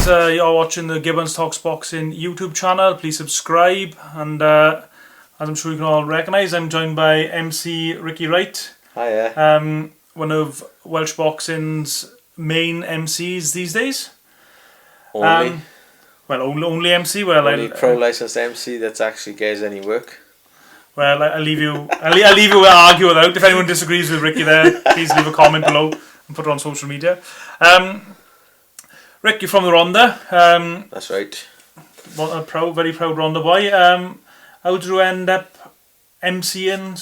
guys, you're watching the Gibbons Talks Boxing YouTube channel. Please subscribe, and as I'm sure you can all recognise, I'm joined by MC Ricky Wright. Hiya. One of Welsh Boxing's main MCs these days. Only Only MC. Well, only pro-licensed MC that actually gets any work. Well, I'll leave you. I'll leave you to argue it out. If anyone disagrees with Ricky, there, please leave a comment below and put it on social media. Rick, you're from the Rhondda. That's right. Very proud Rhondda boy. How did you end up MCing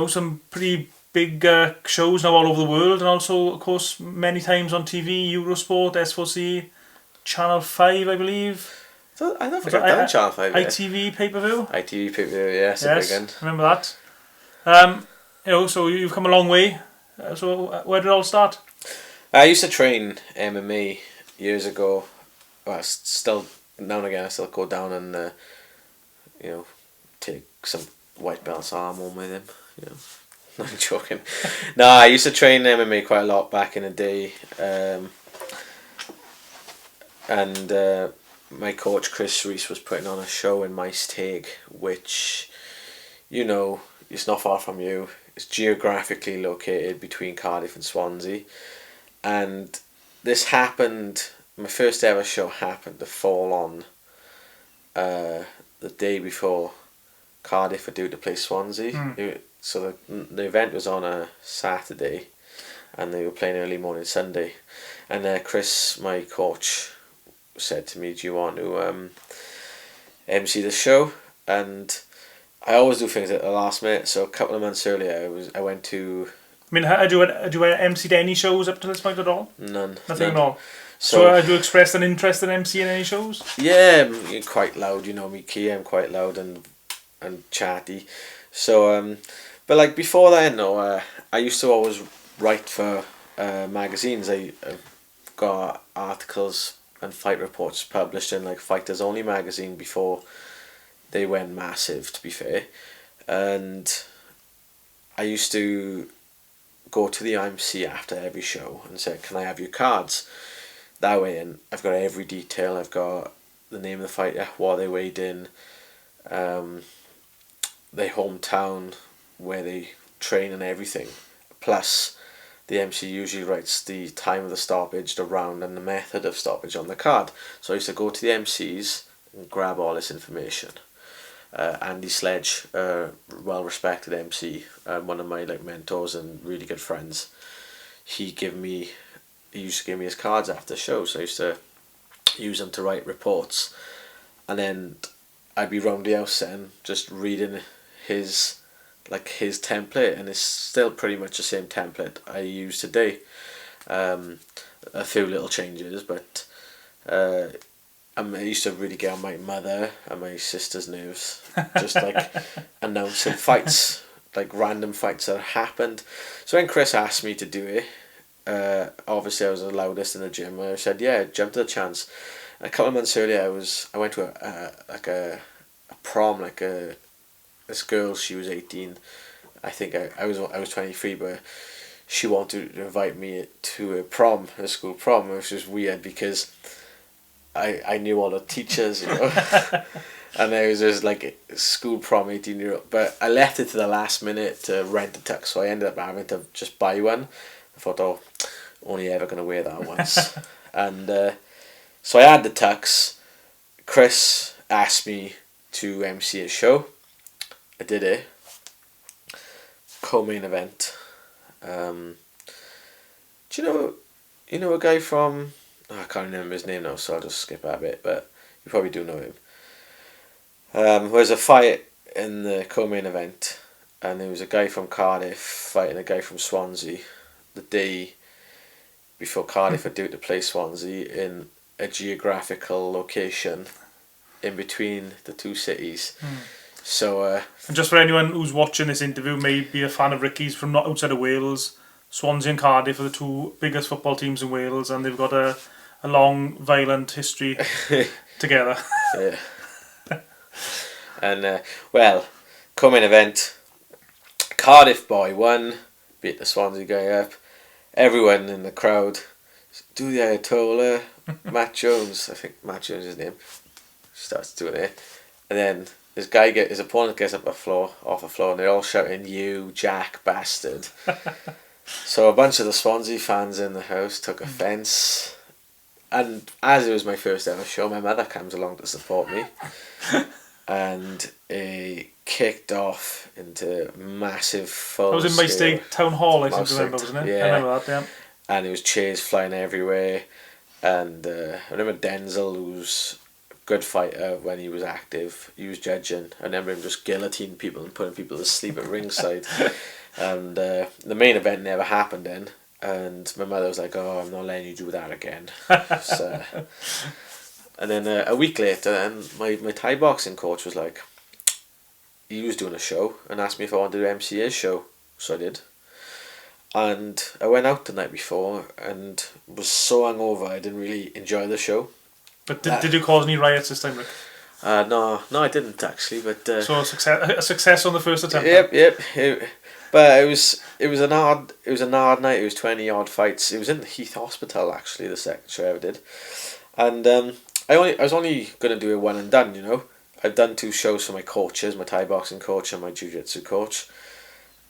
some pretty big shows now all over the world, and also, of course, many times on TV, Eurosport, S4C, Channel 5, I believe. I don't think I've done Channel 5 yet. ITV pay-per-view? ITV pay-per-view, yes, a big one. Remember that. So you've come a long way. So where did it all start? I used to train MMA years ago. Well, still, now and again, I still go down and, take some white belts arm home with him, I'm joking. No, I used to train MMA quite a lot back in the day. And my coach Chris Reese was putting on a show in Maesteg, which, it's not far from you. It's geographically located between Cardiff and Swansea. And this happened, my first ever show happened to fall on the day before Cardiff were due to play Swansea. So the event was on a Saturday and they were playing early morning Sunday. And Chris, my coach, said to me, do you want to MC the show? And I always do things at the last minute. So a couple of months earlier, I went to... I mean, had you MC'd any shows up to this point at all? None. Nothing at all? So had you expressed an interest in MCing any shows? Yeah, I'm quite loud, me key, I'm quite loud and chatty. So, but like before then, though, I used to always write for magazines. I've got articles and fight reports published in like Fighters Only magazine before they went massive, to be fair. And I used to go to the IMC after every show and say, can I have your cards? That way, and I've got every detail. I've got the name of the fighter, what they weighed in, their hometown, where they train and everything. Plus, the MC usually writes the time of the stoppage, the round, and the method of stoppage on the card. So I used to go to the MCs and grab all this information. Andy Sledge, well-respected MC, one of my mentors and really good friends. He used to give me his cards after the show, so I used to use them to write reports. And then I'd be round the house then, just reading his template, and it's still pretty much the same template I use today. A few little changes, but I used to really get on my mother and my sister's nerves, just like announcing fights, like random fights that happened. So when Chris asked me to do it, obviously I was the loudest in the gym. I said, yeah, jump to the chance. And a couple of months earlier, I went to a prom, this girl, she was 18. I think I was 23, but she wanted to invite me to a prom, a school prom, which was weird because I knew all the teachers, and I was just like a school prom 18-year-old. But I left it to the last minute to rent a tux, so I ended up having to just buy one. I thought, only ever going to wear that once. And so I had the tux. Chris asked me to MC a show. I did it. Co-main event. Do you know a guy from... I can't remember his name now, so I'll just skip that a bit, but you probably do know him. There was a fight in the co-main event, and there was a guy from Cardiff fighting a guy from Swansea the day before Cardiff were due to play Swansea in a geographical location in between the two cities. So, and just for anyone who's watching this interview, may be a fan of Ricky's from not outside of Wales, Swansea and Cardiff are the two biggest football teams in Wales, and they've got a long, violent history together. Yeah. And, co-main event, Cardiff boy won, beat the Swansea guy up. Everyone in the crowd, do the Ayatollah, Matt Jones, I think Matt Jones is his name, starts doing it, and then his opponent gets up off the floor, and they're all shouting, "You Jack bastard!" So a bunch of the Swansea fans in the house took offence, and as it was my first ever show, my mother comes along to support me, and it kicked off into massive full. That was in my state town hall, I seem to remember, wasn't it? Yeah. I remember that, yeah. And there was cheers flying everywhere, and I remember Denzel, who's a good fighter when he was active, he was judging. I remember him just guillotining people and putting people to sleep at ringside. And the main event never happened then, and my mother was like, "Oh, I'm not letting you do that again." So, and then a week later, and my Thai boxing coach was like, he was doing a show and asked me if I wanted to MC his show, so I did. And I went out the night before and was so hungover I didn't really enjoy the show. But did you cause any riots this time, Rick? No, I didn't actually. But so a success on the first attempt. Yep. But it was an odd night. It was 20 odd fights. It was in the Heath Hospital actually, the second show I ever did, and I was only gonna do a one and done. You know, I've done 2 shows for my coaches, my Thai boxing coach and my jiu-jitsu coach,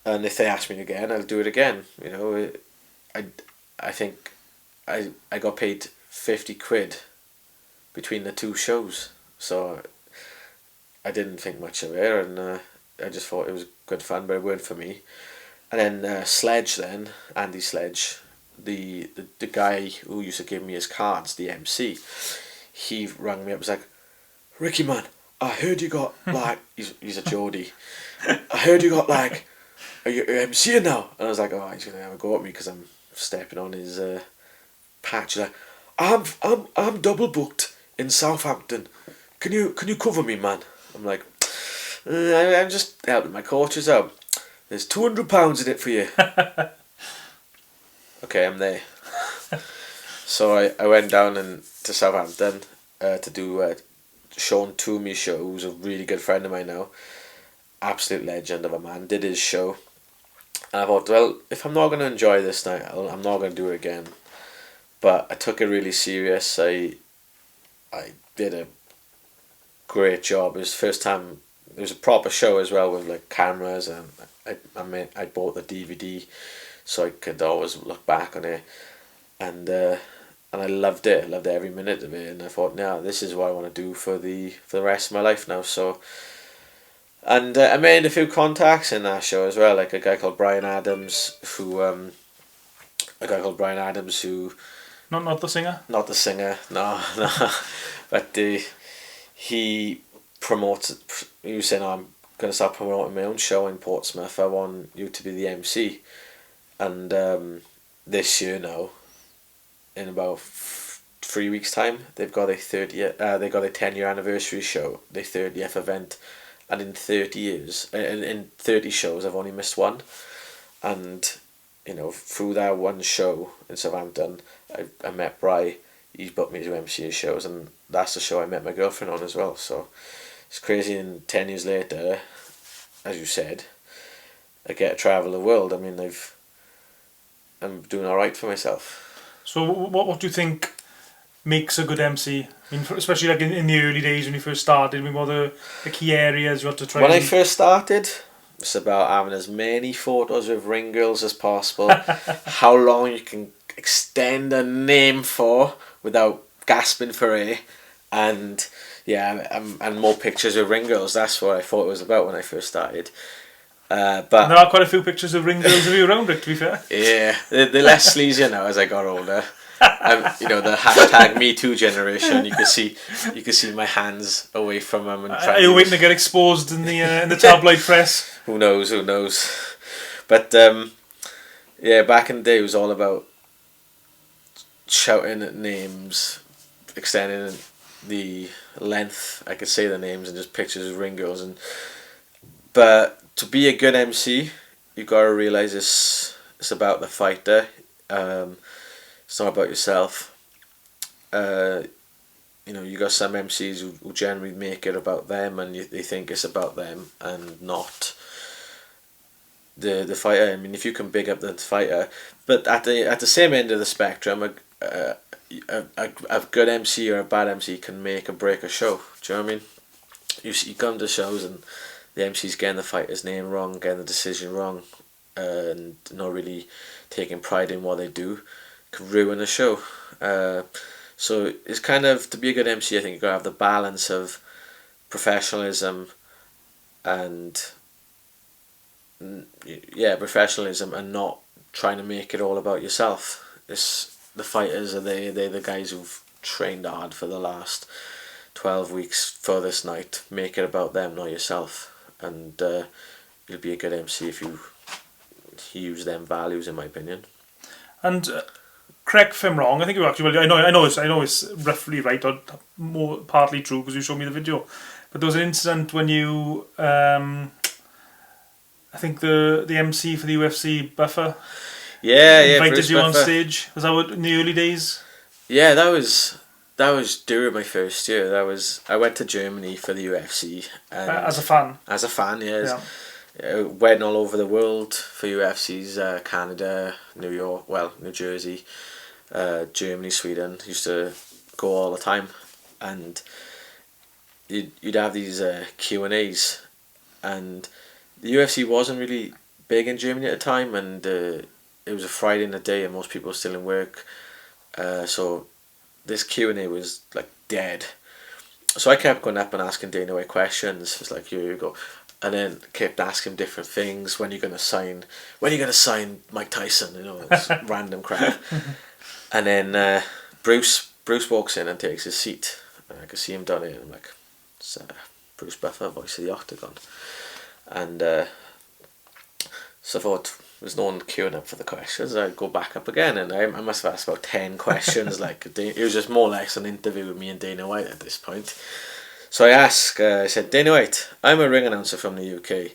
and if they ask me again, I'll do it again. You know, I think I got paid 50 quid between the 2 shows, so I didn't think much of it, and I just thought it was good fun, but it weren't for me. And then Andy Sledge, the guy who used to give me his cards, the MC, he rang me up, was like, "Ricky man, I heard you got like," he's a Geordie, "I heard you got like, are you MCing now?" And I was like, "Oh, he's gonna have a go at me because I'm stepping on his patch." Like, I'm double booked in Southampton. Can you cover me, man?" I'm like, "I'm just helping my coaches out. There's £200 in it for you." Okay, I'm there. So I went down to Southampton to do Sean Toomey show, who's a really good friend of mine now. Absolute legend of a man. Did his show. And I thought, well, if I'm not going to enjoy this night, I'm not going to do it again. But I took it really serious. I did a great job. It was the first time. It was a proper show as well with like cameras, and I bought the DVD so I could always look back on it, and I loved it. I loved every minute of it, and I thought, "Now this is what I want to do for the rest of my life now." So, and I made a few contacts in that show as well, like a guy called Brian Adams who Not the singer. Not the singer, no, but he promotes. He was saying, "I'm going to start promoting my own show in Portsmouth. I want you to be the MC." And this year now, in about 3 weeks' time, they've got a 10-year anniversary show, their 30th event, and in 30 years, in 30 shows, I've only missed one, and you know, through that one show in Southampton, I met Bry. He's booked me to MC his shows, and that's the show I met my girlfriend on as well. So it's crazy. And 10 years later, as you said, I get to travel the world. I mean, I'm doing all right for myself. So what do you think makes a good MC? I mean, especially like in the early days when you first started. I mean, what are the key areas you had to try? When I first started, it's about having as many photos with ring girls as possible. How long you can extend a name for without gasping for air, and and more pictures of ring girls. That's what I thought it was about when I first started. But there are quite a few pictures of ring girls of you around, Rick, to be fair. Yeah, they're less sleazy now as I got older. You know, the hashtag #MeToo generation. You can see my hands away from them and are you waiting to get exposed in the tabloid press? Who knows? But back in the day, it was all about shouting at names, extending the length. I could say the names and just pictures of ring girls. But to be a good MC, you gotta realize it's about the fighter. It's not about yourself. You know, you got some MCs who generally make it about them, and they think it's about them and not the fighter. I mean, if you can big up the fighter, but at the same end of the spectrum, a good MC or a bad MC can make or break a show. Do you know what I mean? You come to shows and the MC's getting the fighter's name wrong, getting the decision wrong, and not really taking pride in what they do, can ruin a show. So it's kind of, to be a good MC, I think you gotta have the balance of professionalism and professionalism and not trying to make it all about yourself. It's the fighters are they're the guys who've trained hard for the last 12 weeks for this night. Make it about them, not yourself, and you'll be a good MC if you use them values, in my opinion. And correct if I'm wrong. I think you actually. Well, I know it's roughly right or more partly true because you showed me the video. But there was an incident when you, I think the MC for the UFC Buffer. Invited Bruce you Buffer on stage. Was that in the early days? Yeah, that was during my first year. I went to Germany for the UFC and As a fan. As a fan, yes. Yeah. Went all over the world for UFCs. Canada, New York, New Jersey, Germany, Sweden. Used to go all the time, and you'd have these Q&As, and the UFC wasn't really big in Germany at the time, and it was a Friday in the day and most people were still in work, so this Q&A was like dead. So I kept going up and asking Dana White questions. It was like, here you go, and then kept asking different things. When are you gonna sign Mike Tyson? You know, it's random crap. And then Bruce walks in and takes his seat. And I could see him down here. And I'm like, it's Bruce Buffer, voice of the Octagon. And so I thought, there's no one queuing up for the questions. I'd go back up again, and I must have asked about 10 questions. Like, it was just more or less an interview with me and Dana White at this point. So I said, Dana White, I'm a ring announcer from the UK.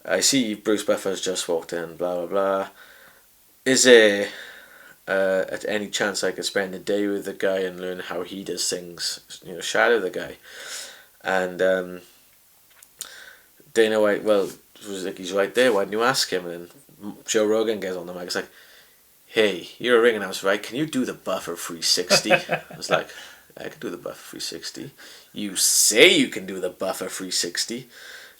I see Bruce Buffer's just walked in, blah, blah, blah. Is there at any chance I could spend a day with the guy and learn how he does things, shadow the guy? And Dana White, was like, he's right there, why didn't you ask him? And then Joe Rogan gets on the mic, it's like, hey, you're a ring announcer, right? Can you do the Buffer 360? I was like, I can do the Buffer 360. You say you can do the Buffer 360.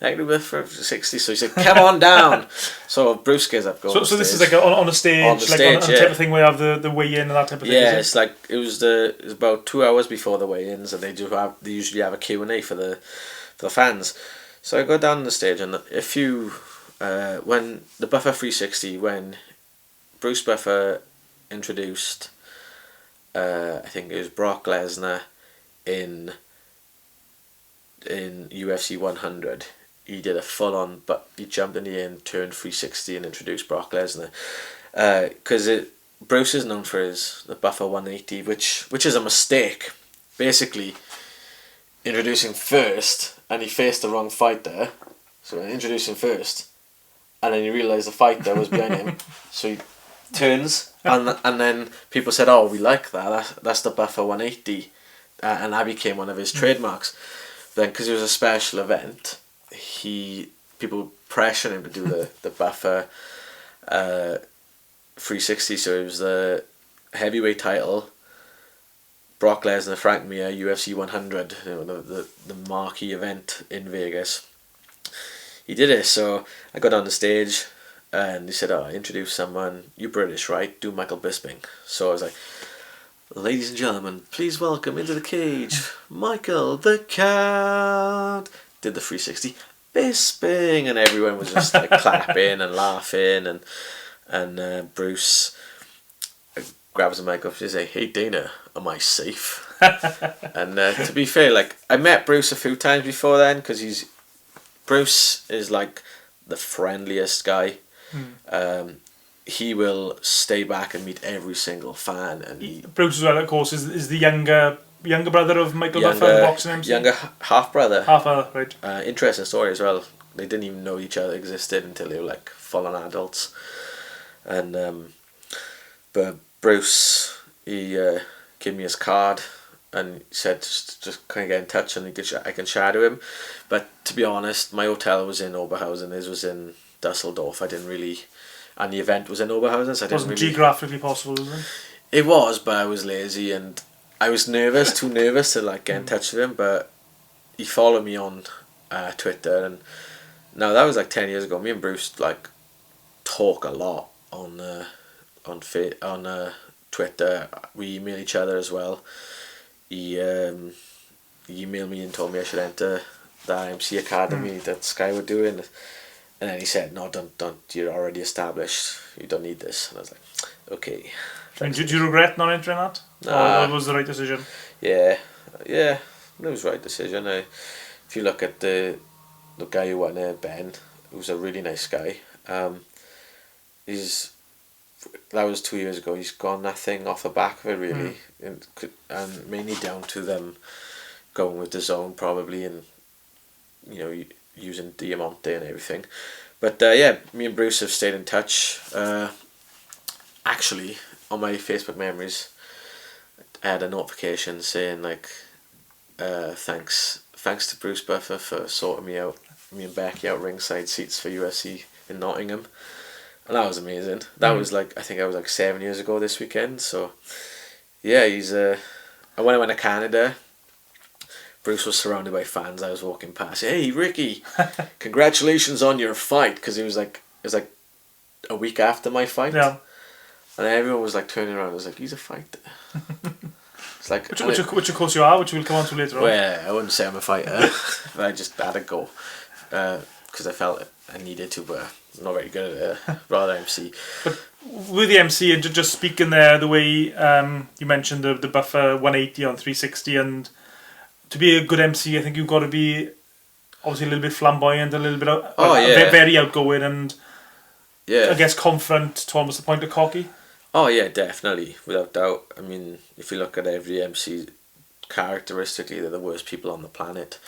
I can do the Buffer 360. So he said, come on down. So Bruce gets up, goes So this is like on a stage, on the stage, on the type of thing where you have the weigh-in and that type of thing. Yeah, it's like it was about 2 hours before the weigh-ins, and they usually have a Q&A for the fans. So I go down the stage, and when the Buffer 360, when Bruce Buffer introduced, I think it was Brock Lesnar in UFC 100. He did a full-on, but he jumped in the air and turned 360 and introduced Brock Lesnar. Because Bruce is known for the Buffer 180, which is a mistake. Basically, introducing first, and he faced the wrong fighter, so introducing first, and then he realised the fighter was behind him, so he turns, and then people said, oh, we like that, that's the Buffer 180, and that became one of his trademarks. Then, because it was a special event, people pressured him to do the Buffer 360, so it was the heavyweight title, Brock Lesnar, Frank Mir, UFC 100, the marquee event in Vegas. He did it, so I got on the stage, and he said, oh, introduce someone, you British, right? Do Michael Bisping. So I was like, ladies and gentlemen, please welcome into the cage, Michael the Count. Did the 360, Bisping, and everyone was just like clapping and laughing, and Bruce grabs the mic off and says, hey Dana, am I safe? And to be fair, like, I met Bruce a few times before then, because Bruce is like the friendliest guy. He will stay back and meet every single fan, and Bruce as well, of course, is the younger brother of Michael Buffer, the boxing MC. Younger half brother. Right. Interesting story as well. They didn't even know each other existed until they were like full on adults. And but Bruce, he gave me his card and said just kind of get in touch and I can shadow him. But to be honest, my hotel was in Oberhausen, his was in Dusseldorf. I didn't really, and the event was in Oberhausen, so I didn't wasn't really, geographically possible, was it? It was, but I was lazy and I was nervous, too nervous to like get in touch with him. But he followed me on Twitter, and now that was like 10 years ago. Me and Bruce like talk a lot on Twitter. We email each other as well. He emailed me and told me I should enter that MC Academy that Sky were doing, and then he said, "No, don't. You're already established. You don't need this." And I was like, "Okay." And do you regret not entering that? Nah. Or was the right decision? Yeah, it was the right decision. If you look at the guy who won it, Ben, who's a really nice guy. That was 2 years ago. He's got nothing off the back of it really, and mainly down to them going with the zone probably, and using Diamante and everything. But me and Bruce have stayed in touch. Actually, on my Facebook memories, I had a notification saying like, thanks to Bruce Buffer for sorting me and Becky out ringside seats for UFC in Nottingham, and that was amazing. That was like, I think I was like 7 years ago this weekend. So yeah, he's and when I went to Canada, Bruce was surrounded by fans. I was walking past. "Hey, Ricky, congratulations on your fight!" Because it was like a week after my fight. Yeah. And everyone was like turning around. I was like, "He's a fighter." It's like which of course you are, which we'll come on to later on. Well, I wouldn't say I'm a fighter, but I just had to go because I felt I needed to, but I'm not very good at it. Rather MC. But with the MC and just speaking there, the way you mentioned the buffer 180 on 360, and to be a good MC, I think you've got to be obviously a little bit flamboyant, a little bit very outgoing, and I guess confident to almost the point of cocky. Oh yeah, definitely, without doubt. I mean, if you look at every MC, characteristically, they're the worst people on the planet.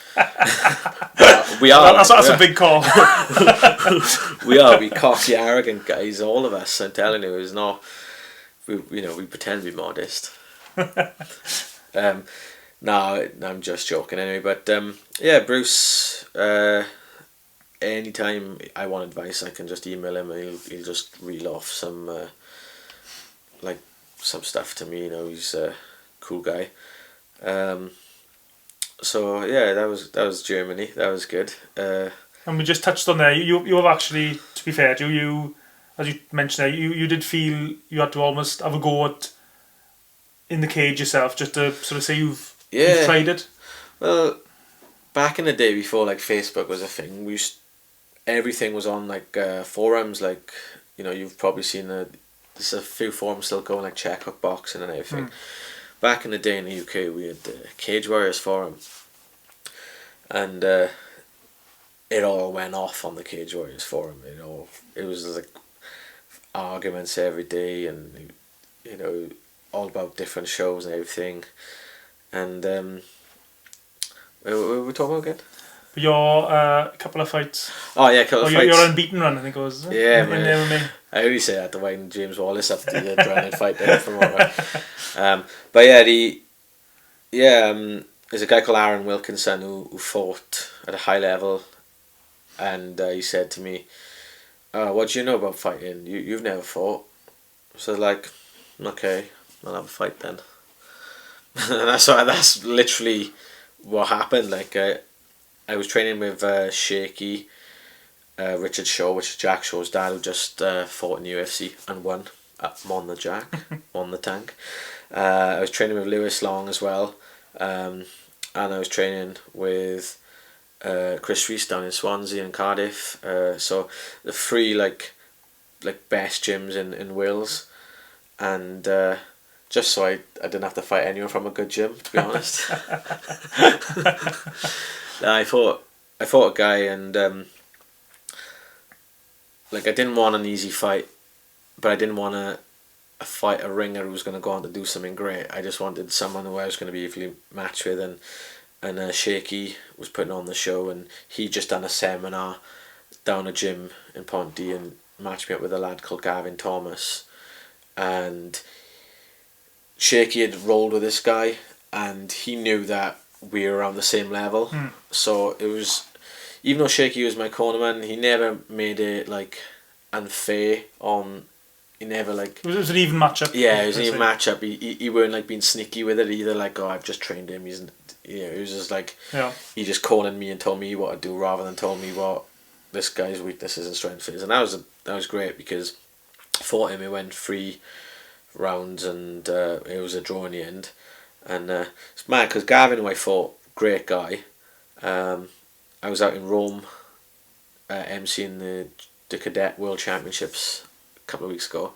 We are. That's a big call. We cocky, arrogant guys, all of us. I'm telling you, it's not. We pretend to be modest. No, I'm just joking anyway. But Bruce. Anytime I want advice, I can just email him, and he'll just reel off some stuff to me. He's a cool guy. So yeah, that was Germany. That was good. And we just touched on there. You have actually, to be fair to you, as you mentioned there, you did feel you had to almost have a go at in the cage yourself, just to sort of say you've tried it. Well, back in the day before like Facebook was a thing, everything was on like forums. Like you've probably seen there's a few forums still going, like Checkhook Boxing and everything. Back in the day in the UK, we had the Cage Warriors forum, and it all went off on the Cage Warriors forum. It was like arguments every day, and all about different shows and everything. And what were we talking about again? Your couple of fights. Oh yeah, couple of fights. Your unbeaten run, I think it was. Yeah, in MMA. I only say that to wind James Wallace up to the adrenaline fight there from over. But there's a guy called Aaron Wilkinson who fought at a high level, and he said to me, "What do you know about fighting? You've never fought." So I was like, "Okay, I'll have a fight then." And that's literally what happened. Like I was training with Shaky, Richard Shaw, which is Jack Shaw's dad, who just fought in the UFC and won at Mon the Jack, Mon the Tank. I was training with Lewis Long as well, and I was training with Chris Reese down in Swansea and Cardiff. So the three like best gyms in Wales, and just so I didn't have to fight anyone from a good gym, to be honest. I fought a guy, and I didn't want an easy fight, but I didn't want to fight a ringer who was going to go on to do something great. I just wanted someone who I was going to be easily matched with, and Shaky was putting on the show, and he just done a seminar down a gym in Ponty and matched me up with a lad called Gavin Thomas, and Shaky had rolled with this guy, and he knew that we were on the same level. So it was, even though Shaky was my cornerman, he never made it like unfair on he never like. It was an even matchup. Yeah, it was an even matchup. He weren't like being sneaky with it either. Like, oh, I've just trained him. He's, it was just like, he just cornered me and told me what to do rather than told me what this guy's weaknesses and strengths is. And that was great because I fought him. It went 3 rounds and it was a draw in the end. And it's mad because Gavin, who I fought, great guy. I was out in Rome emceeing the Cadet World Championships a couple of weeks ago,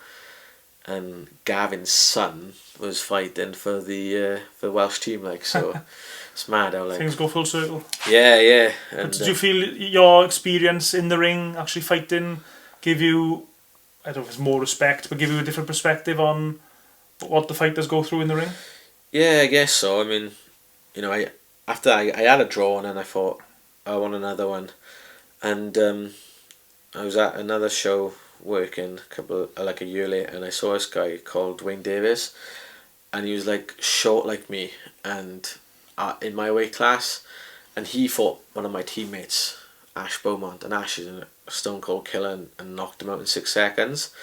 and Gavin's son was fighting for the Welsh team, like, so it's mad how like things go full circle. Yeah. And did you feel your experience in the ring, actually fighting, give you, I don't know if it's more respect, but give you a different perspective on what the fighters go through in the ring? Yeah, I guess so. I mean, after I had a draw and then I thought I want another one, and I was at another show working like a year later, and I saw this guy called Wayne Davis, and he was like short like me and in my weight class, and he fought one of my teammates, Ash Beaumont, and Ash is a stone cold killer and knocked him out in 6 seconds,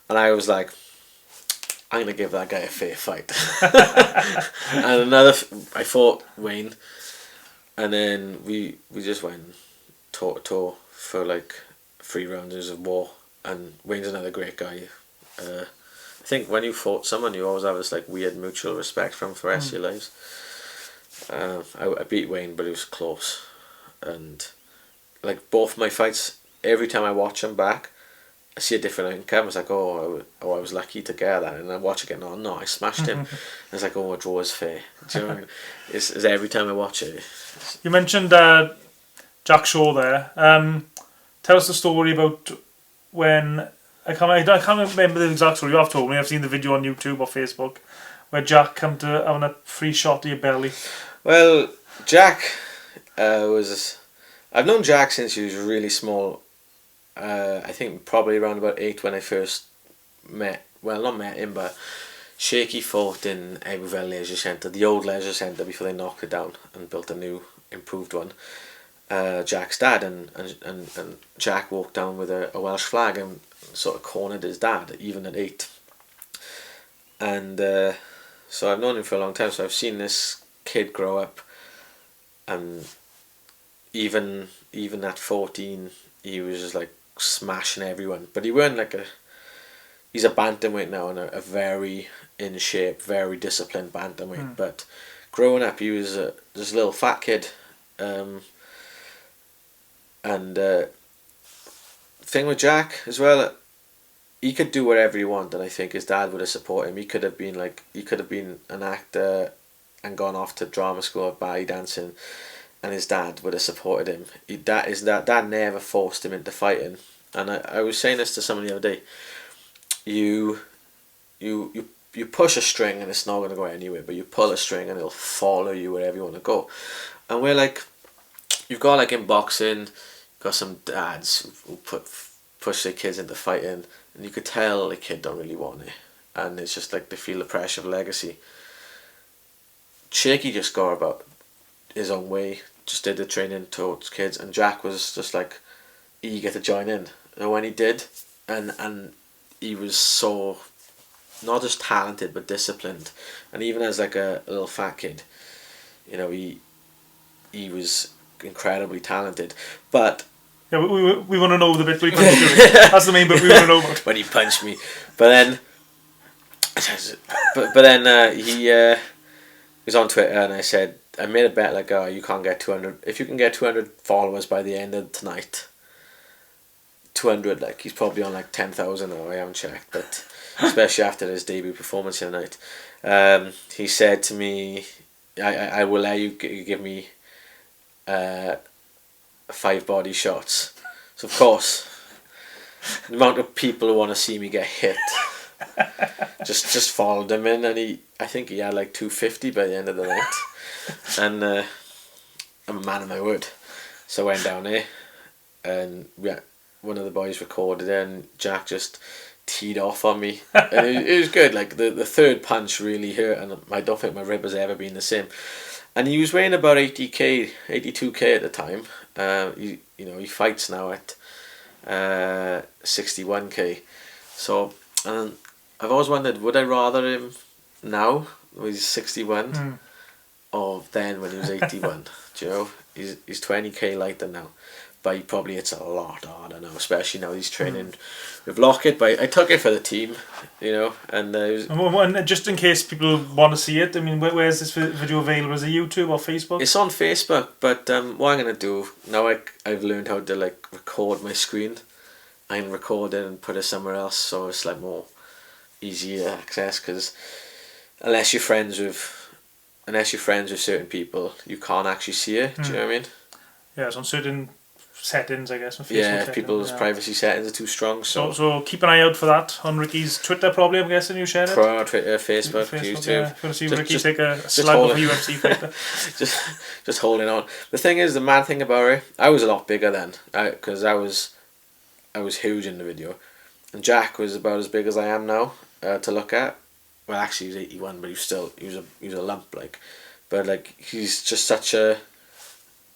and I was like, I'm gonna give that guy a fair fight. And I fought Wayne, and then we just went toe to toe for like 3 rounds of war. And Wayne's another great guy. I think when you fought someone, you always have this like weird mutual respect for the rest of your lives. I beat Wayne, but it was close. And like both my fights, every time I watch them back, I see a different outcome. It's like, I was lucky to get that, and I watch again. Oh no, I smashed him. It's like, a draw is fair. Do you know what I mean? It's every time I watch it. You mentioned Jack Shaw there. Tell us the story about when I can't remember the exact story. You have told me. I've seen the video on YouTube or Facebook where Jack come to having a free shot to your belly. Well, Jack I've known Jack since he was really small. I think probably around about 8 when I first met. Well, not met him, but Shaky fought in Ebbw Leisure Centre, the old leisure centre before they knocked it down and built a new, improved one. Jack's dad and Jack walked down with a Welsh flag and sort of cornered his dad, even at 8. And so I've known him for a long time. So I've seen this kid grow up, and even at 14, he was just like smashing everyone. But he weren't like he's a bantamweight now, and a very in shape, very disciplined bantamweight. But growing up, he was this little fat kid. And thing with Jack as well, he could do whatever he wanted. I think his dad would have supported him. He could have been an actor and gone off to drama school or ballet dancing, and his dad would have supported him. His dad never forced him into fighting. And I was saying this to someone the other day. You push a string and it's not going to go anywhere, but you pull a string and it'll follow you wherever you want to go. And we're like, you've got like in boxing, you've got some dads who push their kids into fighting, and you could tell the kid don't really want it, and it's just like they feel the pressure of legacy. Shaky just got about his own way, just did the training towards kids, and Jack was just like eager to join in. And when he did, and he was so not just talented but disciplined, and even as like a little fat kid, he was incredibly talented. But yeah, we want to know the bit where he punched you. That's the main bit we want to know about. When he punched me, but then he was on Twitter, and I said, I made a bet like, you can't get 200. If you can get 200 followers by the end of tonight, 200, like he's probably on like 10,000 now. I haven't checked, but especially after his debut performance the other night, he said to me, I will let you give me 5 body shots. So of course, the amount of people who want to see me get hit just followed him in, and I think he had like 250 by the end of the night. And I'm a man of my word, so I went down there, and one of the boys recorded it, and Jack just teed off on me, and it was good. Like the third punch really hurt, and I don't think my rib has ever been the same. And he was weighing about 80k, 82k at the time. He fights now at 61k. So And I've always wondered, would I rather him now when he's 61 or then when he was 81? Do you know? He's 20k lighter now, but he probably hits a lot harder now, especially now he's training with Lockett. But I took it for the team, you know, and And just in case people want to see it, I mean, where's this video available? Is it YouTube or Facebook? it's on Facebook. But what I'm gonna do now, I've learned how to like record my screen. I can record it and put it somewhere else, so it's like more easier access. Because unless you're friends with certain people, you can't actually see it. Do you know what I mean? Yeah, it's on certain settings, I guess. On Facebook Yeah, people's privacy settings are too strong. So keep an eye out for that on Ricky's Twitter, probably. I'm guessing you shared it. Twitter, Facebook, YouTube. Yeah. If you want to see Ricky take a just slug of a UFC fighter. just holding on. The thing is, the mad thing about it, I was a lot bigger then, because I was huge in the video, and Jack was about as big as I am now to look at. Well, actually, he was 81, but he was a lump, like. But like, he's just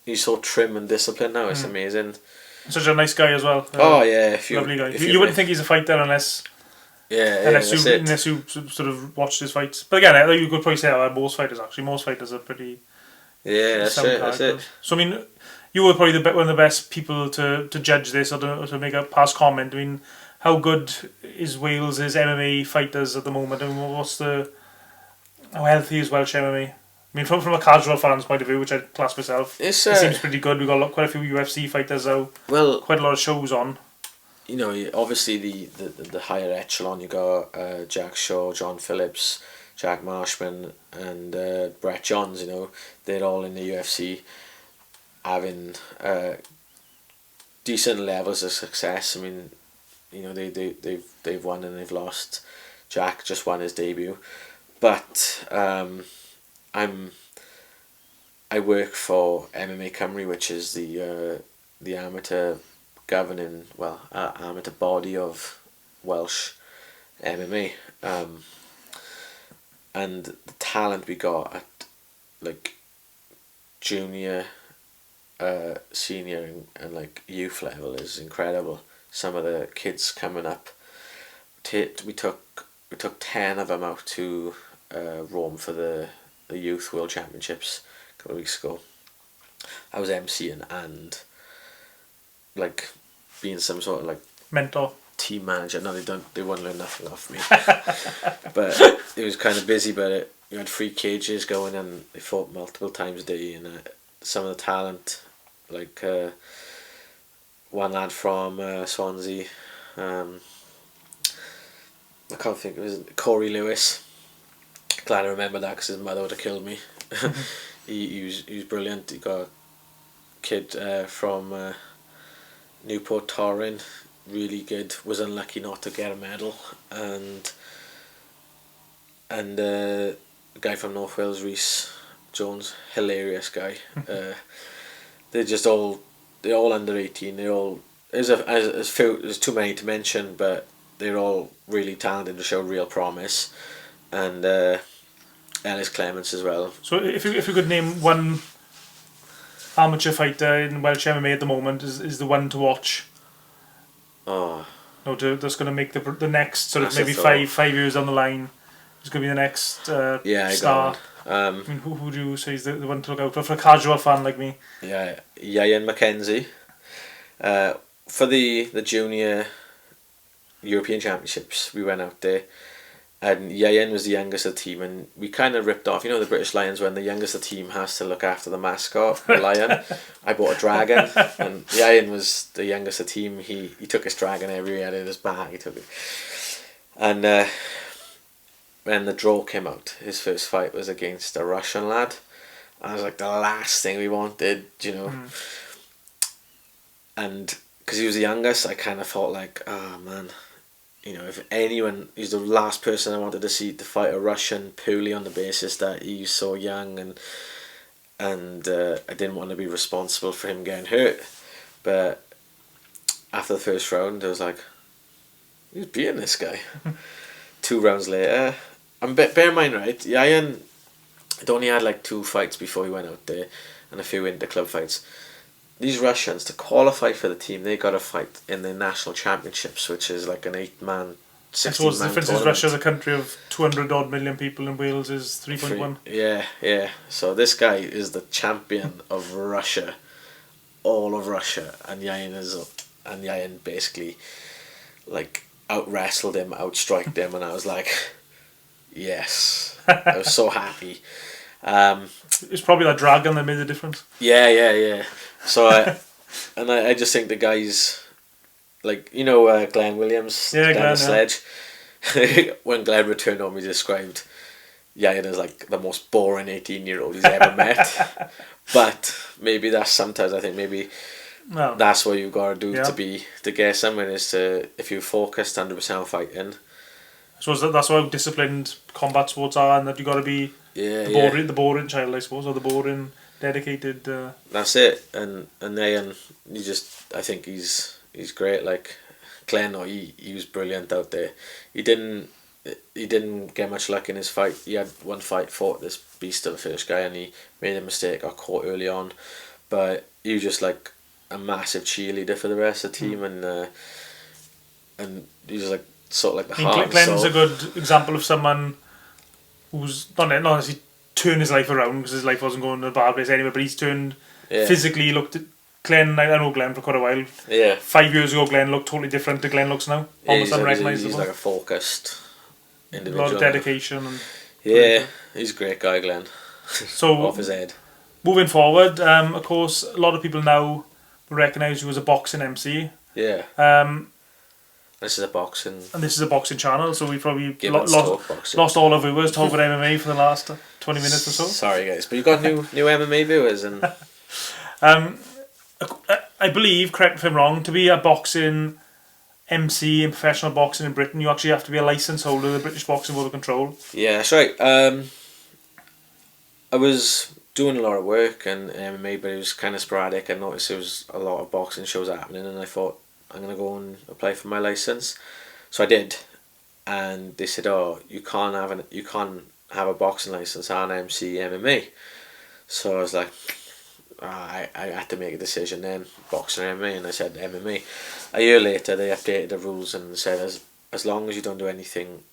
he's so trim and disciplined now. It's amazing. Such a nice guy as well. Yeah, lovely guy. You wouldn't think he's a fighter unless you sort of watched his fights. But again, you could probably say most fighters are pretty. Yeah, that's it. So I mean, you were probably one of the best people to judge this or to make a past comment. I mean, how good is Wales's MMA fighters at the moment, and how healthy is Welsh MMA? I mean, from a casual fan's point of view, which I class myself, it seems pretty good. We've got quite a few UFC fighters out. Well, quite a lot of shows on. You know, obviously the higher echelon, you got Jack Shaw, John Phillips, Jack Marshman, and Brett Johns. You know, they're all in the UFC, having decent levels of success. I mean, you know, they've won and they've lost. Jack just won his debut, but I work for MMA Cymru, which is the amateur governing amateur body of Welsh MMA, and the talent we got at like junior, senior, and like youth level is incredible. Some of the kids coming up, we took 10 of them out to Rome for the Youth World Championships a couple of weeks ago. I was emceeing and like being some sort of like mentor, team manager. No, they won't learn nothing off me. But it was kind of busy. But you had 3 cages going, and they fought multiple times a day. And some of the talent, like one lad from Swansea, I can't think of his name, Corey Lewis. Glad I remember that because his mother would have killed me. he was brilliant. He got a kid from Newport Torrin, really good. Was unlucky not to get a medal, and a guy from North Wales, Rhys Jones, hilarious guy. They're all under 18. There's too many to mention, but they're all really talented to show real promise, and Ellis Clements as well. So if you could name one amateur fighter in Welsh MMA at the moment, is the one to watch? Oh. No, that's going to make the next sort of maybe 5 years down the line. It's going to be the next star. I mean, who would you say is the one to look out for a casual fan like me? Yeah, Ian McKenzie. For the junior European Championships, we went out there, and Ian was the youngest of the team, and we kind of ripped off, you know, the British Lions when the youngest of the team has to look after the mascot, the lion. I bought a dragon, and Ian was the youngest of the team. He took his dragon everywhere, he had it in his bag, he took it. And when the draw came out, his first fight was against a Russian lad. I was like, the last thing we wanted, you know. And because he was the youngest, I kind of thought like, oh man, you know, if anyone, he's the last person I wanted to see to fight a Russian, purely on the basis that he's so young, and I didn't want to be responsible for him getting hurt. But after the first round, I was like, who's beating this guy? 2 rounds later, and bear in mind, right, Ian had only had like 2 fights before he went out there, and a few inter-club fights. These Russians, to qualify for the team, they got to fight in the national championships, which is like an 8-man I suppose the difference is Russia's a country of 200 odd million people and Wales is 3.1. Yeah. So this guy is the champion of Russia, all of Russia, and Ciaran basically like out wrestled him, outstriked him, and I was like, yes, I was so happy. It's probably that dragon that made the difference. Yeah. So I just think the guys, like, Glenn Williams, Glenn, the sledge. When Glenn returned home, he described Ciaran as like the most boring 18-year-old he's ever met. But maybe that's that's what you've got to do to get someone, is to, if you focused 100% on fighting. I suppose that's how disciplined combat sports are, and that you got to be the boring child, I suppose, or the boring dedicated. That's it, and then I think he's great. Like Glenn, he was brilliant out there. He didn't get much luck in his fight. He had one fight, fought this beast of a first guy, and he made a mistake, got caught early on, but he was just like a massive cheerleader for the rest of the team, and he was like sort of like the heart. Glenn's a good example of someone who's not necessarily turned his life around, because his life wasn't going to a bad place anyway, but he's turned physically. Looked at Glenn. I know Glenn for quite a while. Yeah. 5 years ago, Glenn looked totally different to Glenn looks now. Almost unrecognisable. He's like a focused individual. A lot of dedication. He's a great guy, Glenn. So off his head. Moving forward, of course, a lot of people now recognise you as a boxing MC. Yeah. This is a boxing. And this is a boxing channel, so we probably lost all our viewers talking MMA for the last 20 minutes or so. Sorry, guys, but you've got new MMA viewers, and I believe, correct me if I'm wrong, to be a boxing MC in professional boxing in Britain, you actually have to be a licence holder of the British Boxing Board of Control. Yeah, that's right. I was doing a lot of work in MMA, but it was kind of sporadic. I noticed there was a lot of boxing shows happening, and I thought, I'm going to go and apply for my licence. So I did, and they said, oh, you can't have a boxing licence and MC MMA. So I was like, I had to make a decision then, boxing or MMA, and I said MMA. A year later, they updated the rules and said, as long as you don't do anything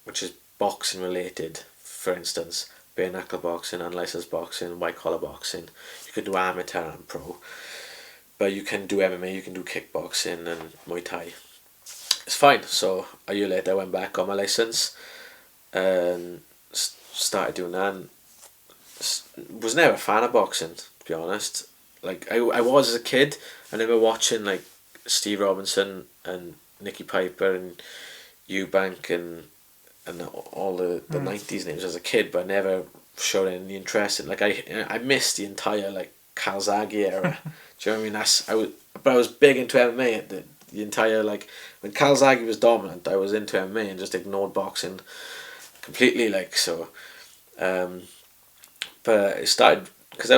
which is boxing related, for instance, bare knuckle boxing, unlicensed boxing, white collar boxing, you can do amateur and pro, but you can do MMA, you can do kickboxing and Muay Thai. It's fine. So a year later, I went back, got my licence, and started doing that. And was never a fan of boxing, to be honest. Like I was as a kid. I remember watching like Steve Robinson and Nicky Piper and Eubank and all the 90s names as a kid, but I never showed any interest in. Like I missed the entire like Calzaghe era. Do you know what I mean? But I was big into MMA. The entire, like, when Calzaghe was dominant, I was into MMA and just ignored boxing completely. Like, so, but it started because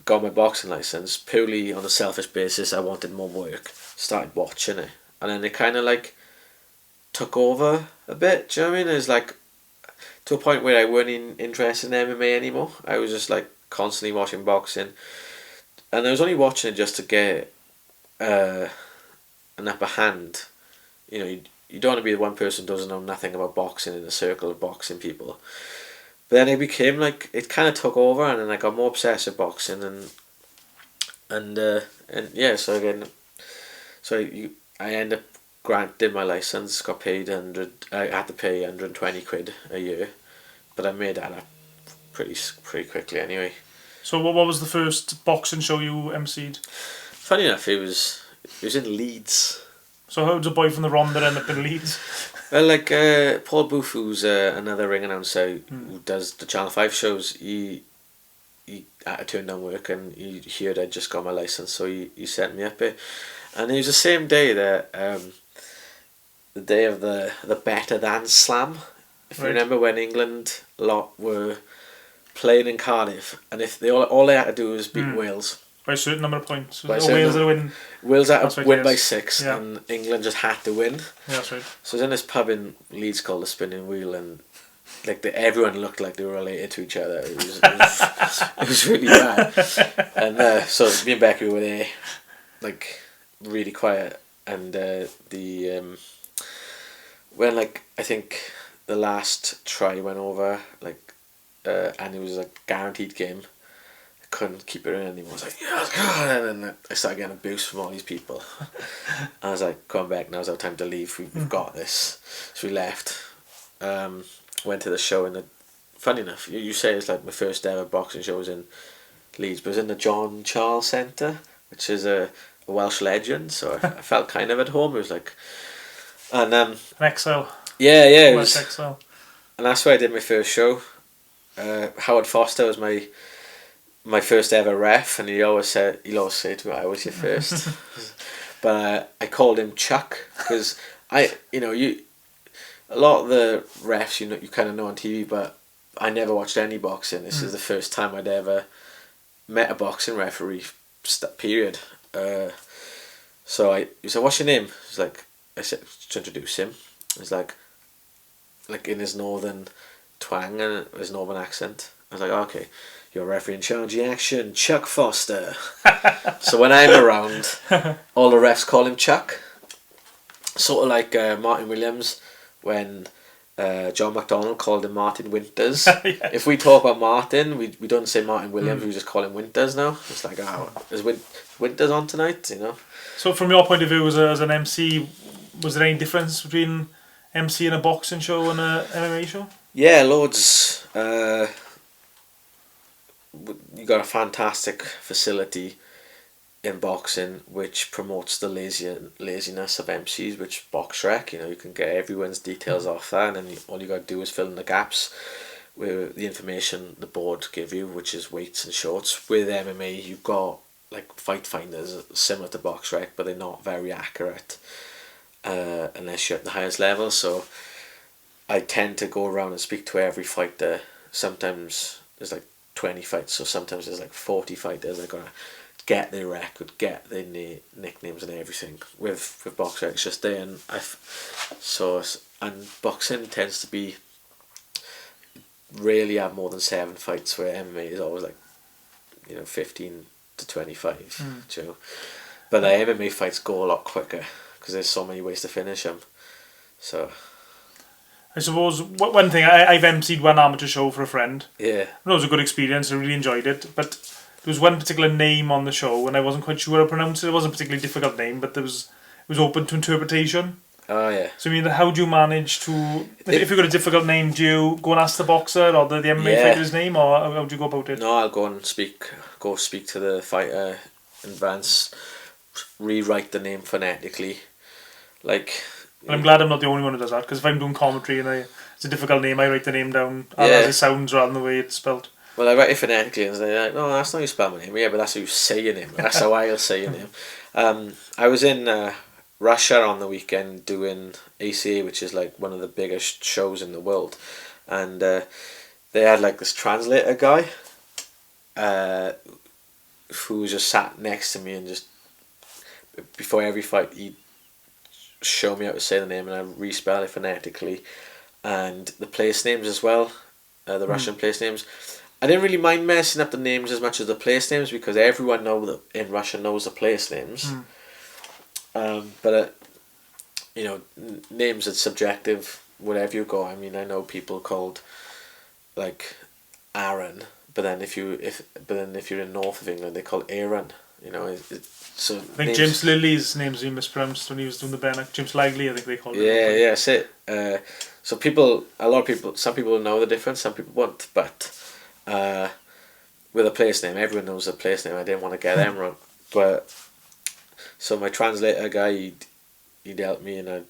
got my boxing license purely on a selfish basis. I wanted more work. Started watching it, and then it kind of like took over a bit. Do you know what I mean? It was like to a point where I weren't interested in MMA anymore. I was just like constantly watching boxing. And I was only watching it just to get an upper hand. You know, you don't want to be the one person who doesn't know nothing about boxing in a circle of boxing people. But then it became like, it kind of took over, and then I got more obsessed with boxing, and yeah. So again, I ended up granted my license. Got paid I had to pay £120 a year, but I made that up pretty quickly anyway. So what was the first boxing show you emceed? Funny enough, it was in Leeds. So how did a boy from the Rhondda end up in Leeds? Well, like Paul Booth, who's another ring announcer who does the Channel 5 shows, he had to turn down work, and he heard I'd just got my licence, so he sent me up here. And it was the same day that the day of the Better Than Slam, if you remember, when England lot were playing in Cardiff, and if all they had to do was beat Wales by a certain number of points. Wales had to win by 6, yeah. And England just had to win. Yeah, that's right. So I was in this pub in Leeds called the Spinning Wheel, and like everyone looked like they were related to each other. It was really bad. And so me and Becky were there, like really quiet, and when like I think the last try went over like and it was a guaranteed game. I couldn't keep it in anymore. I was like, yeah, God. And then I started getting abuse from all these people. I was like, come back, now's our time to leave. We've got this. So we left. Went to the show in the. Funny enough, you say it's like my first ever boxing show was in Leeds, but it was in the John Charles Centre, which is a Welsh legend. So I felt kind of at home. It was like, and An XL. yeah, it Welsh was, XL. and that's where I did my first show. Howard Foster was my first ever ref, and he'll always say to me, "I was your first." But I called him Chuck because a lot of the refs you kind of know on TV, but I never watched any boxing. This is the first time I'd ever met a boxing referee. Period. So he said, "What's your name?" He's like, I said to introduce him. He's like in his northern twang and his northern accent. I was like, okay, you're referee in charge of action, Chuck Foster. So when I'm around, all the refs call him Chuck. Sort of like Martin Williams when John McDonnell called him Martin Winters. Yeah. If we talk about Martin, we don't say Martin Williams, we just call him Winters now. It's like, oh, is Winters on tonight, you know? So from your point of view as an MC, was there any difference between MCing a boxing show and a MMA show? Yeah, loads. You got a fantastic facility in boxing which promotes the laziness of MCs, which BoxRec, you can get everyone's details off that, and then all you got to do is fill in the gaps with the information the board give you, which is weights and shorts. With MMA, you've got like fight finders similar to BoxRec, but they're not very accurate unless you're at the highest level. So I tend to go around and speak to every fighter. Sometimes there's like 20 fights, so sometimes there's like 40 fighters. I gotta get their record, get their nicknames and everything. With BoxRec, it's just there, and boxing tends to be rarely have more than 7 fights, where MMA is always like 15 to 25. You know? But the MMA fights go a lot quicker because there's so many ways to finish them. So I suppose one thing, I've MC'd one amateur show for a friend. yeah, It was a good experience. I really enjoyed it. But there was one particular name on the show, and I wasn't quite sure how to pronounce it. It wasn't a particularly difficult name, but it was open to interpretation. oh yeah. So I mean, how do you manage to? If you've got a difficult name, do you go and ask the boxer or the MMA fighter's name, or how do you go about it? No, I'll go speak to the fighter in advance, rewrite the name phonetically, like. And I'm glad I'm not the only one who does that, because if I'm doing commentary and it's a difficult name, I write the name down as it sounds rather than the way it's spelled. Well, I write it phonetically, and they're like, no, that's not how you spell my name. Yeah, but that's how you say your name. That's how I'll say your name. I was in Russia on the weekend doing ACA, which is like one of the biggest shows in the world, and they had like this translator guy who just sat next to me, and just before every fight he'd show me how to say the name, and I respell it phonetically, and the place names as well, the Russian place names. I didn't really mind messing up the names as much as the place names, because everyone in Russia knows the place names. But names are subjective. Whatever you go, I mean, I know people called like Aaron, but then if you're in north of England, they call Aaron. So I think James Lilly's name's been mispronounced when he was doing the Bannock. James Ligley, I think they called it. Yeah, that's it. So a lot of people, some people know the difference, some people won't. But with a place name, everyone knows the place name. I didn't want to get them wrong. But so my translator guy, he'd help me, and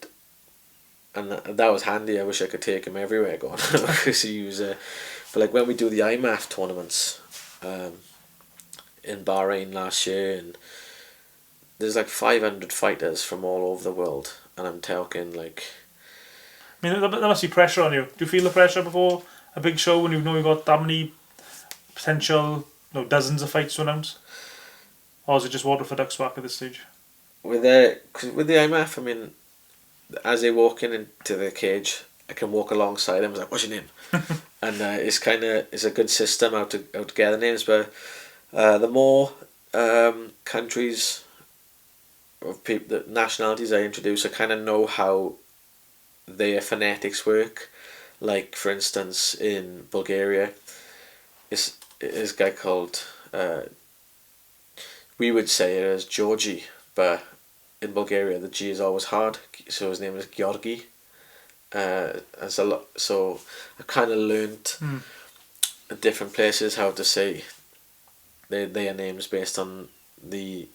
that was handy. I wish I could take him everywhere going, because he was. But like when we do the IMAF tournaments, in Bahrain last year, and there's like 500 fighters from all over the world, and I'm talking like. I mean, there must be pressure on you. Do you feel the pressure before a big show when you know you've got that many potential, dozens of fights to announce? Or is it just water for ducks back at this stage? With the IMF, I mean, as they walk into the cage, I can walk alongside them. I was like, "What's your name?" And it's a good system how to get the names. But the more countries of people, the nationalities I introduce, I kind of know how their phonetics work. Like, for instance, in Bulgaria, is a guy called, we would say it as Georgi, but in Bulgaria the G is always hard, so his name is Georgi. As a lot, so I kind of learnt in different places how to say their names based on the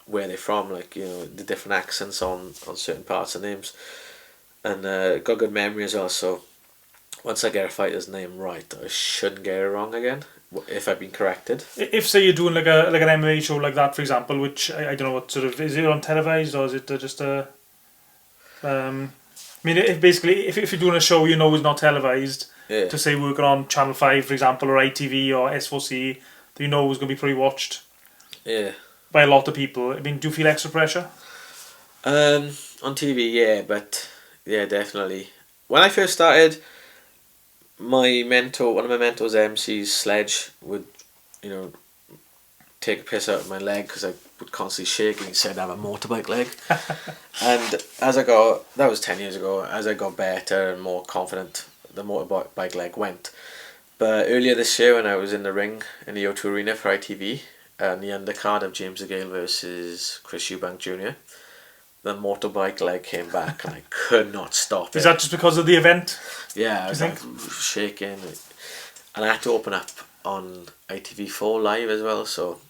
where they're from, like, you know, the different accents on certain parts of names, and got good memory as well. So once I get a fighter's name right, I shouldn't get it wrong again if I've been corrected. If say you're doing like an MMA show like that, for example, which I don't know what sort of, is it on televised or is it just a I mean, if you're doing a show you know is not televised, Yeah. to say working on Channel 5 for example, or ITV or S4C, that you know is going to be pretty watched Yeah. by a lot of people, I mean, do you feel extra pressure? On TV, yeah, but yeah, definitely. When I first started, one of my mentors, MC's Sledge, would, you know, take a piss out of my leg because I would constantly shake, and he said I have a motorbike leg. And that was 10 years ago, as I got better and more confident, the motorbike leg went. But earlier this year, when I was in the ring in the O2 Arena for ITV, and the undercard of James DeGale versus Chris Eubank Jr., the motorbike leg came back and I could not stop it. Is that just because of the event? Yeah, I was like shaking, and I had to open up on ITV4 live as well. So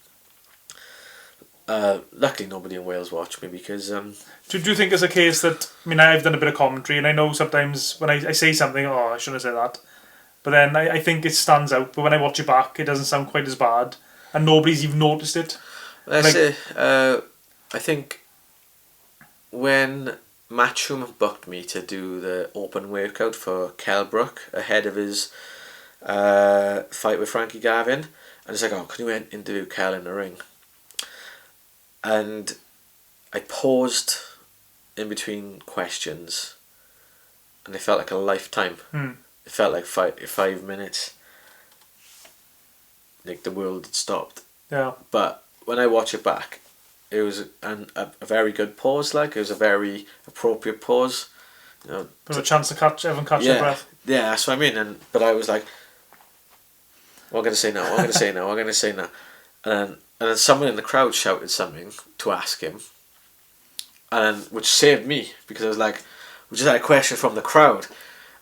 luckily nobody in Wales watched me because. Do you think it's a case that, I mean, I've done a bit of commentary and I know sometimes when I say something, oh, I shouldn't have said that, but then I think it stands out. But when I watch it back, it doesn't sound quite as bad, and nobody's even noticed it. I think when Matchroom booked me to do the open workout for Kell Brook ahead of his fight with Frankie Gavin, and it's like, oh, can you interview Kell in the ring? And I paused in between questions, and it felt like a lifetime. It felt like 5 minutes, like the world had stopped. Yeah. But when I watch it back, it was a very good pause. Like, it was a very appropriate pause. You know, There was a chance to catch their breath. Yeah, that's what I mean. But I was like, what am I going to say now? What am I going to say now? What am I going to say now? And then someone in the crowd shouted something to ask him, which saved me, because I was like, we just had a question from the crowd.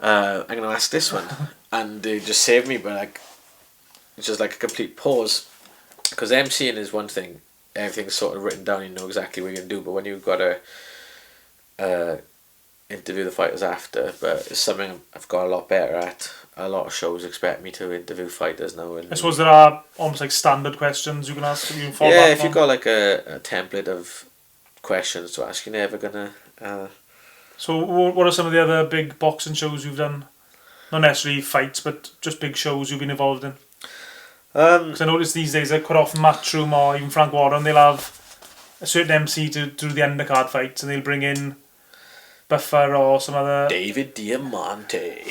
I'm going to ask this one, and they just saved me. But like, it's just like a complete pause, because MCing is one thing. Everything's sort of written down, you know exactly what you're going to do, but when you've got to interview the fighters after, but it's something I've got a lot better at. A lot of shows expect me to interview fighters now. And I suppose there are almost like standard questions you can ask. You can fall back if on. you've got like a template of questions to ask, you're never going to... So what are some of the other big boxing shows you've done? Not necessarily fights, but just big shows you've been involved in. Because I notice these days, quite often Matchroom or even Frank Warren, they'll have a certain MC to do the undercard fights, and they'll bring in Buffer or some other... David Diamante.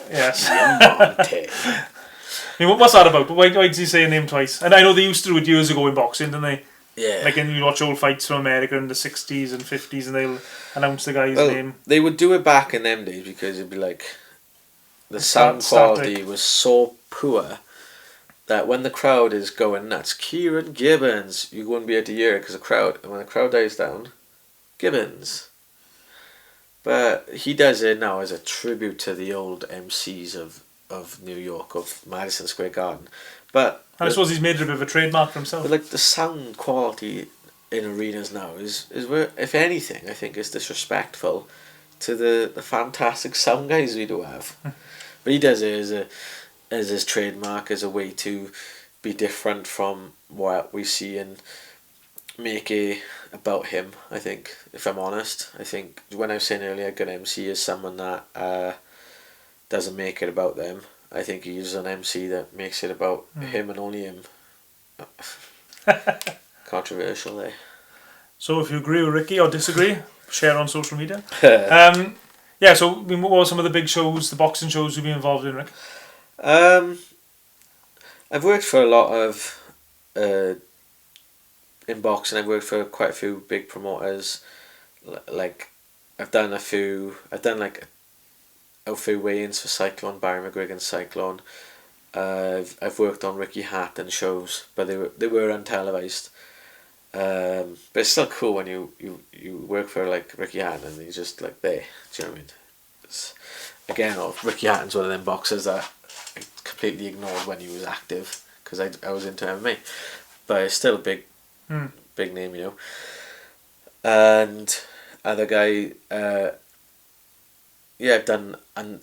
Yes. Diamante. I mean, what's that about? Why did you say a name twice? And I know they used to do it years ago in boxing, didn't they? Yeah. Like, and you watch old fights from America in the 60s and 50s, and they'll announce the guy's name. They would do it back in them days because it'd be like... The sound quality was so poor that when the crowd is going nuts, Ciaran Gibbons, you wouldn't be able to hear it because when the crowd dies down, Gibbons. But he does it now as a tribute to the old MCs of New York, of Madison Square Garden. But And I suppose he's made it a bit of a trademark for himself. But like, the sound quality in arenas now is where, if anything, I think is disrespectful to the fantastic sound guys we do have. But he does it as his trademark, as a way to be different from what we see and make it about him, I think, if I'm honest. I think when I was saying earlier, a good MC is someone that doesn't make it about them. I think he's an MC that makes it about him and only him. Controversial there. So if you agree with Ricky or disagree, share on social media. Yeah, so what were some of the big shows, the boxing shows you've been involved in, Rick? I've worked for a lot of in boxing. I've worked for quite a few big promoters, like I've done like a few weigh-ins for Cyclone, Barry McGuigan's Cyclone. I've worked on Ricky Hatton shows, but they were untelevised. But it's still cool when you work for like Ricky Hatton and he's just like there. Do you know what I mean? It's, again, Ricky Hatton's one of them boxers that I completely ignored when he was active because I was into MMA, but it's still a big name, you know. And other guy, yeah, I've done an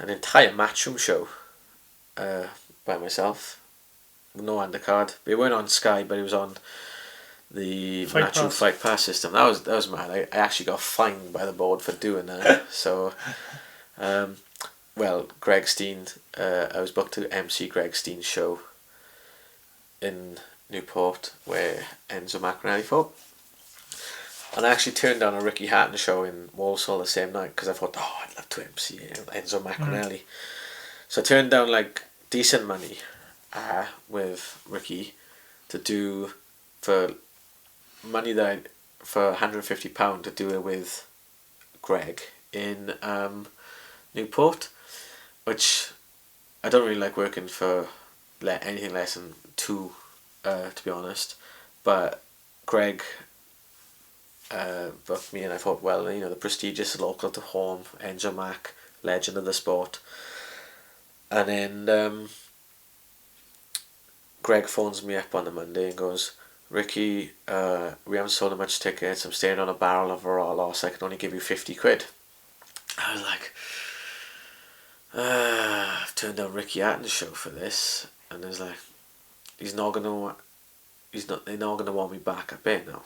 entire matchroom show by myself, no undercard. It weren't on Sky, but it was on the Matchroom Fight Pass system. That was mad. I actually got fined by the board for doing that. So, well, Greg Steen, I was booked to MC Greg Steen's show in Newport where Enzo McInerney fought. And I actually turned down a Ricky Hatton show in Walsall the same night because I thought, oh, I'd love to MC Enzo McInerney. So I turned down like decent money with Ricky to do for money that for £150 to do it with Greg in Newport, which I don't really like working for anything less than two, to be honest. But Greg booked me, and I thought, well, you know, the prestigious local to home, Enzo Mac, legend of the sport. And then Greg phones me up on the Monday and goes, Ricky, we haven't sold much tickets, I'm staying on a barrel of a raw loss, I can only give you 50 quid. I was like, I've turned down Ricky Hatton's show for this, and it's like, they're not gonna want me back a bit now.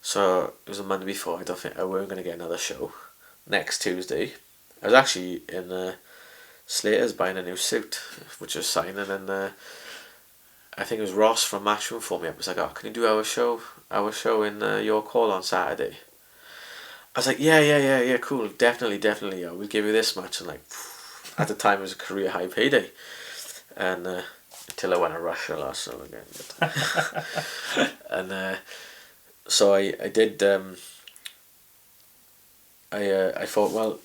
So it was a Monday before, I don't think I weren't gonna get another show. Next Tuesday, I was actually in Slater's buying a new suit, which was signing, and I think it was Ross from Matchroom phoned me up. He was like, oh, can you do our show in York Hall on Saturday? I was like, yeah, cool, definitely, yeah, we'll give you this much. And like, at the time it was a career high payday, and until I went to Russia last summer again. But and so I did. I thought, well,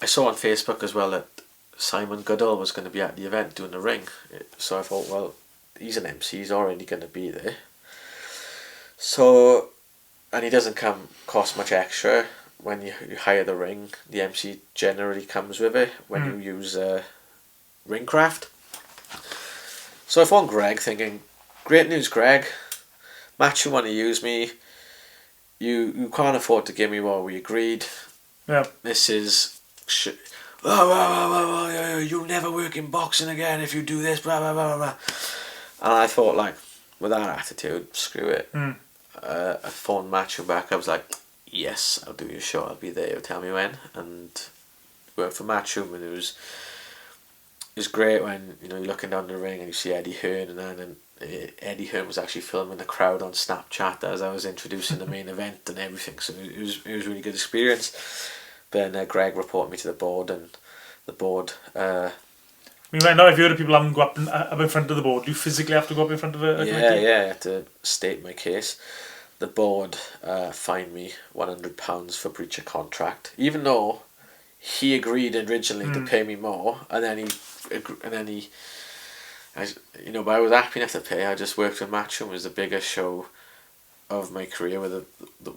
I saw on Facebook as well that Simon Goodall was going to be at the event doing the ring, so I thought, well, he's an MC, he's already going to be there. So, and he doesn't cost much extra when you hire the ring. The MC generally comes with it when you use Ringcraft. So I phoned Greg thinking, great news, Greg. Match, you want to use me. You can't afford to give me what we agreed. Yeah. This is you'll never work in boxing again if you do this, blah blah blah blah. And I thought, like, with that attitude, screw it. I phoned Matchroom back. I was like, yes, I'll do your show, I'll be there, you'll tell me when. And worked for Matchroom, and it was great when, you know, you're looking down the ring and you see Eddie Hearn, and then Eddie Hearn was actually filming the crowd on Snapchat as I was introducing the main event and everything, so it was a really good experience. Then Greg reported me to the board, and the board... I mean, right now, if you're people haven't go up in front of the board, do you physically have to go up in front of a committee? Yeah, I had to state my case. The board fined me £100 for breach of contract, even though he agreed originally to pay me more, and then he, but I was happy enough to pay. I just worked with Matchroom. It was the biggest show of my career with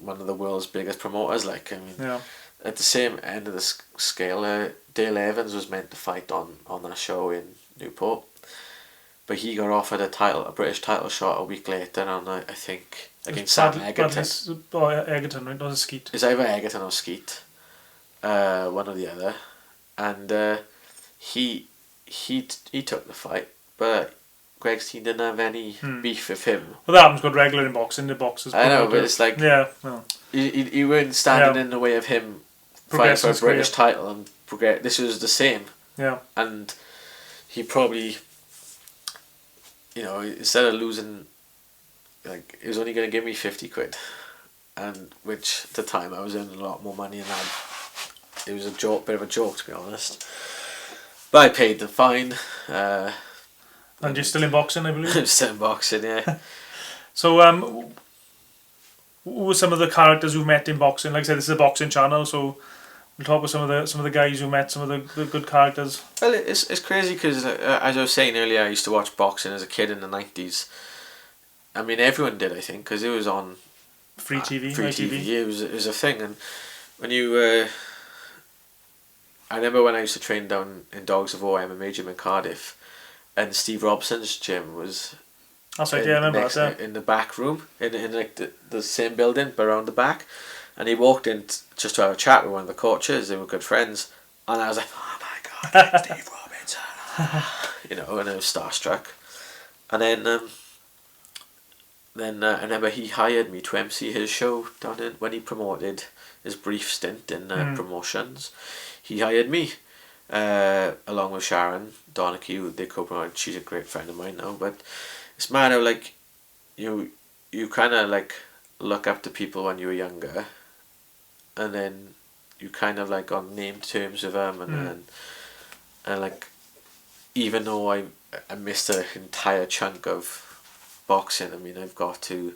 one of the world's biggest promoters. Like, I mean, yeah. At the same end of the scale, Dale Evans was meant to fight on that show in Newport, but he got offered a British title shot a week later, and I think against Sam Egerton. Egerton, right? Not Skeet. It's either Egerton or Skeet, one or the other, and he took the fight, but Greg Steen didn't have any beef with him. Well, that happens good regular in boxing. The boxers. I know, but it's like, yeah, well, you weren't standing in the way of him fighting for a British title and progress. This was the same. Yeah. And he probably, instead of losing, like, he was only going to give me 50 quid, and which at the time I was earning a lot more money, and it was a bit of a joke, to be honest. But I paid the fine. And you're still in boxing, I believe? I'm still in boxing, yeah. So, who were some of the characters you've met in boxing? Like I said, this is a boxing channel, so we'll talk about some of the guys who met some of the good characters. Well, it's crazy because as I was saying earlier, I used to watch boxing as a kid in the 90s. I mean, everyone did, I think, because it was on Free TV, free ITV. TV. Yeah, it was a thing, and when you, I remember when I used to train down in Dogs of War MMA gym in Cardiff, and Steve Robson's gym was That's right, yeah, I remember that. in the back room in like the same building but around the back, and he walked in just to have a chat with one of the coaches. They were good friends, and I was like, oh my god, like Steve Robinson, you know, and I was starstruck. And then I remember he hired me to MC his show down in, when he promoted his brief stint in promotions. He hired me, along with Sharon Donahue, who they co-promoted. She's a great friend of mine now. But it's mad how like you kind of like look up to people when you were younger, and then you kind of like on named terms with them, and like even though I missed an entire chunk of boxing. I mean, I've got to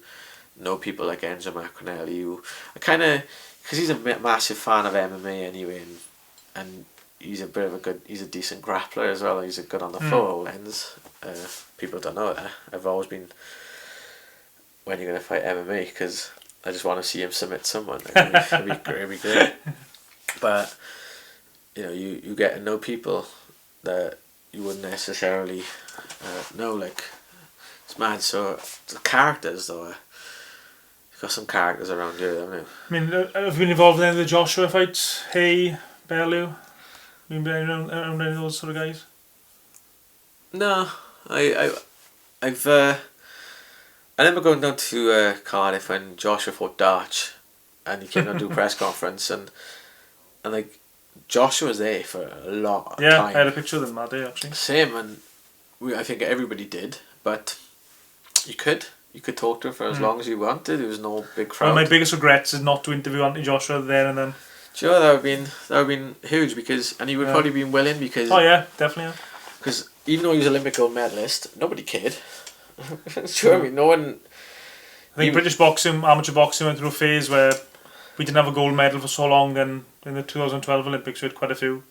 know people like Enzo Macronelli, who I kind of, because he's a massive fan of MMA anyway, and he's he's a decent grappler as well. He's a good on the floor lens. People don't know that. I've always been, when you're going to fight MMA, because I just want to see him submit someone. Like, it'd be great. But, you know, you get to know people that you wouldn't necessarily know, like, it's mad. So the characters though, you've got some characters around here, haven't you? I mean, have you been involved in any of the Joshua fights? Hay, Bellew? Have you been around any of those sort of guys? No, I remember going down to Cardiff when Joshua fought Darch, and he came down to do a press conference, and like Joshua was there for a lot of time. I had a picture of them that day actually. Same, and I think everybody did, but you could talk to him for as long as you wanted. There was no big crowd. One of my biggest regrets is not to interview Anthony Joshua there and then. Do you know, that would have been huge, because, and he would probably been willing, because. Oh yeah, definitely. Because even though he was Olympic gold medalist, nobody cared. Sure, I mean, no one. I think British boxing, amateur boxing, went through a phase where we didn't have a gold medal for so long, and in the 2012 Olympics we had quite a few.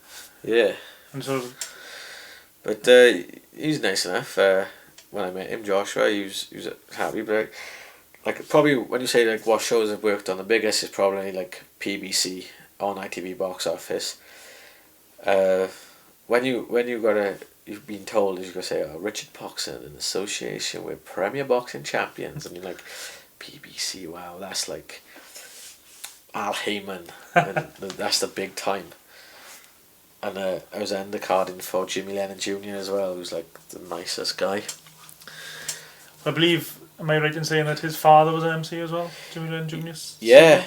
Yeah. And so. But he's nice enough. When I met him, Joshua, he was happy. But like probably when you say like what shows I've worked on, the biggest is probably like PBC on ITV box office. When you've been told, you're gonna say, oh, Richard Boxing in association with Premier Boxing Champions, and you're like, PBC, wow, that's like Al Heyman, and that's the big time. And I was undercarding for Jimmy Lennon Jr. as well, who's like the nicest guy. I believe, am I right in saying that his father was an MC as well, Jimmy Lennon Jr.? Yeah,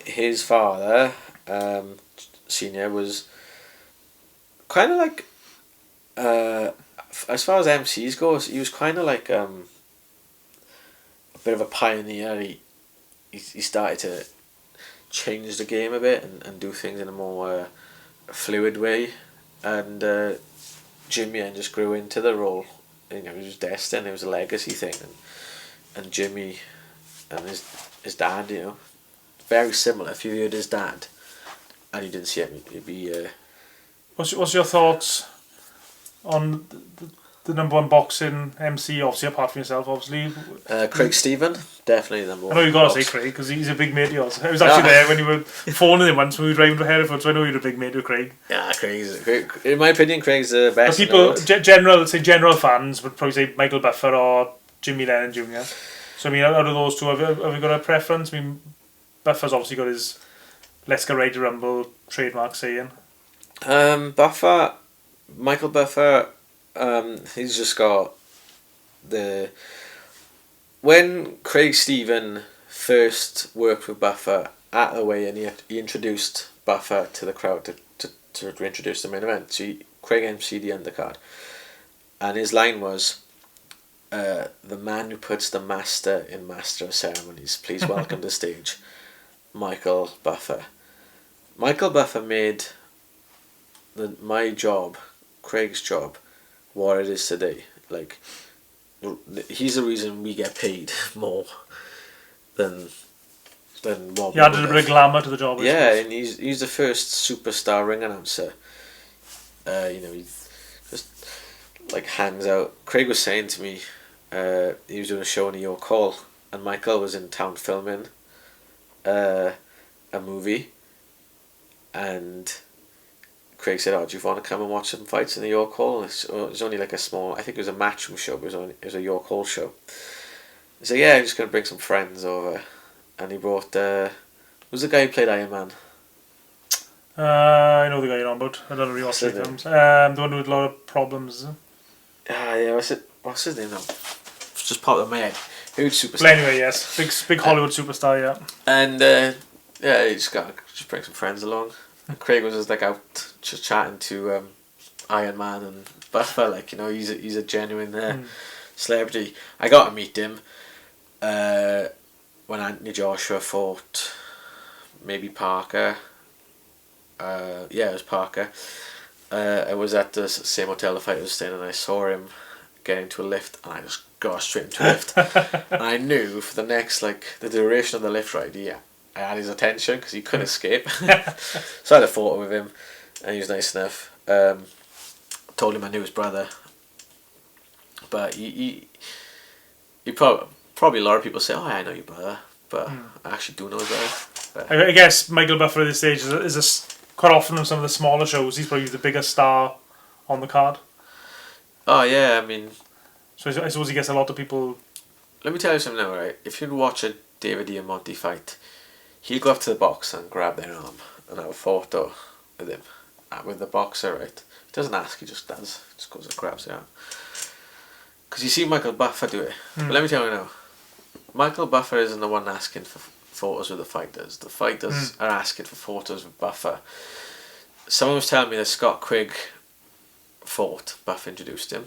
his father, Senior, was kind of like, as far as MCs goes, he was kind of like a bit of a pioneer. He started to change the game a bit and do things in a more fluid way, and Jimmy just grew into the role. You know, it was destined. It was a legacy thing, and Jimmy and his dad, you know, very similar. If you heard his dad, and you didn't see him, it'd be. What's your thoughts on the number one boxing MC? Obviously, apart from yourself, obviously. Craig Stephen, definitely number one. I know you've got to say Craig because he's a big mate of yours. I was actually there when you were phoning him once when we were driving to Hereford, so I know you're a big mate of Craig. Yeah, Craig. In my opinion, Craig's the best. But people, general fans would probably say Michael Buffer or Jimmy Lennon Jr. So I mean, out of those two, have you got a preference? I mean, Buffer's obviously got his "Let's Get Ready to Rumble" trademark saying. Michael Buffer, he's just got when Craig Stephen first worked with Buffer at the weigh-in, he introduced Buffer to the crowd to introduce the main event. So Craig emceed the undercard, and his line was, "The man who puts the master in master of ceremonies. Please welcome to stage, Michael Buffer." Michael Buffer made my job, Craig's job, what it is today. Like, he's the reason we get paid more than than what. He added a bit of glamour to the job. I Yeah, suppose. and he's the first superstar ring announcer. He just like hangs out. Craig was saying to me, he was doing a show in York Hall, and Michael was in town filming a movie, and Craig said, "Oh, do you want to come and watch some fights in the York Hall?" And it was only like a small, I think it was a matchroom show, but it was a York Hall show. He said, "Yeah, I'm just gonna bring some friends over," and he brought who's the guy who played Iron Man? I know the guy you're on about. I don't really watch the films. The one with a lot of problems. Is it? Yeah, what's his name now? It's just popped in my head. Huge superstar. But anyway, yes, big Hollywood superstar. Yeah. And yeah, he just bring some friends along. And Craig was just like out just chatting to Iron Man and Buffer, like he's a genuine celebrity. I got to meet him when Anthony Joshua fought maybe Parker. Yeah, it was Parker. I was at the same hotel the fight was staying, and I saw him get into a lift, and I just got straight into a lift. And I knew for the next, the duration of the lift ride, I had his attention because he couldn't escape. So I had a photo with him, and he was nice enough. Told him I knew his brother, but he probably a lot of people say, "Oh, I know your brother," but I actually do know his brother. But I guess Michael Buffer at this stage is quite often on some of the smaller shows. He's probably the biggest star on the card. oh yeah, I mean, So I suppose he gets a lot of people. let me tell you something now, right? If you watch a David Diamante fight, he'll go up to the boxer and grab their arm and have a photo with him, with the boxer, right? He doesn't ask, he just does. Just goes and grabs their arm. Because you see Michael Buffer do it. But let me tell you now, Michael Buffer isn't the one asking for photos with the fighters. The fighters are asking for photos with Buffer. Someone was telling me that Scott Quigg fought, Buffer introduced him.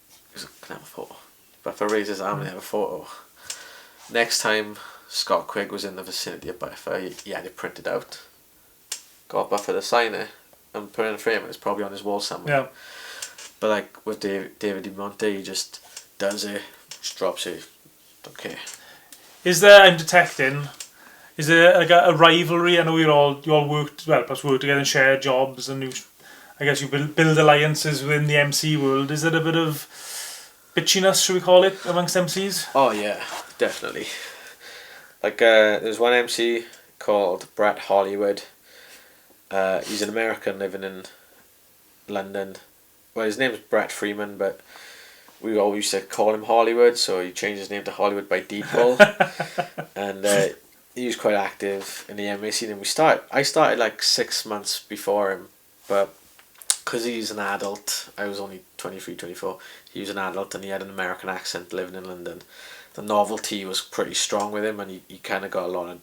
He was like, "Can I have a photo?" Buffer raised his arm and they have a photo. Next time Scott Quigg was in the vicinity of Buffer, he had it printed out. Got Buffer to sign it and put it in a frame, and it's probably on his wall somewhere. Yeah. But like with David DiMonte, he just does it, just drops it. Okay. Is there? I'm detecting. Is there like a rivalry? I know you all worked perhaps work together and share jobs, and I guess you build alliances within the MC world. Is there a bit of bitchiness, should we call it, amongst MCs? Oh yeah, definitely. Like there's one MC called Brett Hollywood. He's an American living in London. Well, his name's Brett Freeman, but we always used to call him Hollywood, so he changed his name to Hollywood by default. And he was quite active in the MMA scene, and I started like 6 months before him, but because he's an adult, I was only 23, 24, he was an adult and he had an American accent living in London. The novelty was pretty strong with him, and he kind of got a lot of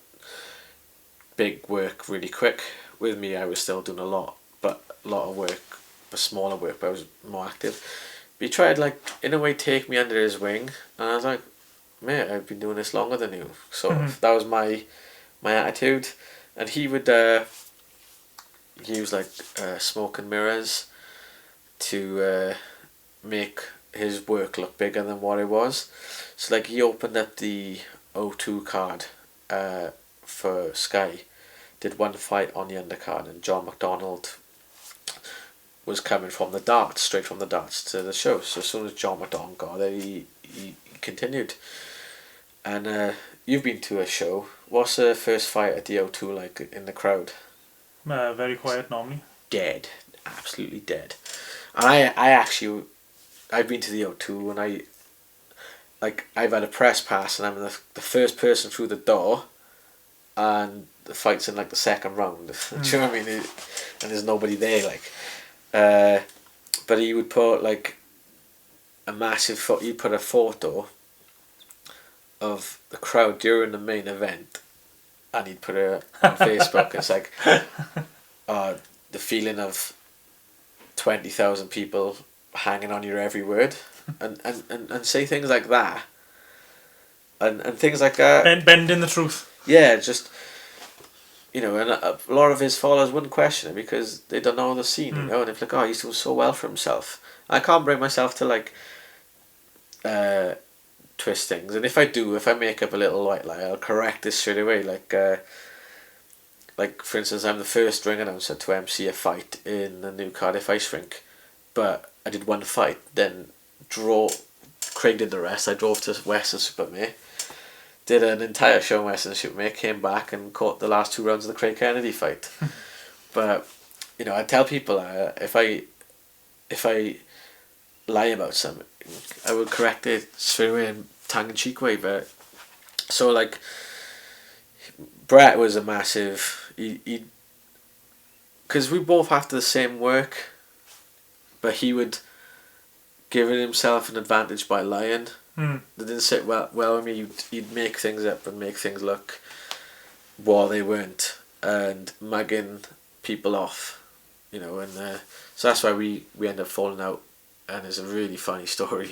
big work really quick. With me, I was still doing a lot of work, but smaller work, but I was more active. But he tried, in a way, take me under his wing, and I was like, "Mate, I've been doing this longer than you." So that was my attitude. And he would use smoke and mirrors to make his work look bigger than what it was. So he opened up the O2 card for Sky, did one fight on the undercard, and John McDonald was coming from the darts, straight from the darts to the show. So as soon as John McDonald got there, he continued. And you've been to a show. What's the first fight at the O2 like in the crowd? Very quiet normally. Dead. Absolutely dead. And I've been to the O2, and I've had a press pass, and I'm the first person through the door, and the fight's in the second round. Do you know what I mean? And there's nobody there, but he would put he'd put a photo of the crowd during the main event, and he'd put it on Facebook. It's the feeling of 20,000 people hanging on your every word, and say things like that, and things like that. Bending the truth. Yeah, just and a lot of his followers wouldn't question it because they don't know the scene, and it's like, "Oh, he's doing so well for himself." I can't bring myself to twist things. And if I make up a little white lie, I'll correct this straight away. Like for instance, I'm the first ring announcer to MC a fight in the new Cardiff Ice Rink, but I did one fight, then Craig did the rest. I drove to Western-super-Mare, did an entire show in Western-super-Mare, came back and caught the last 2 rounds of the Craig Kennedy fight. But you know, I tell people if I lie about something, I would correct it straight away in tongue-in-cheek way. But so like Brett was a massive. He because we both have the same work, but he would give himself an advantage by lying. That didn't sit well with me. He'd make things up and make things look what they weren't, and mugging people off, you know. And so that's why we end up falling out. And it's a really funny story,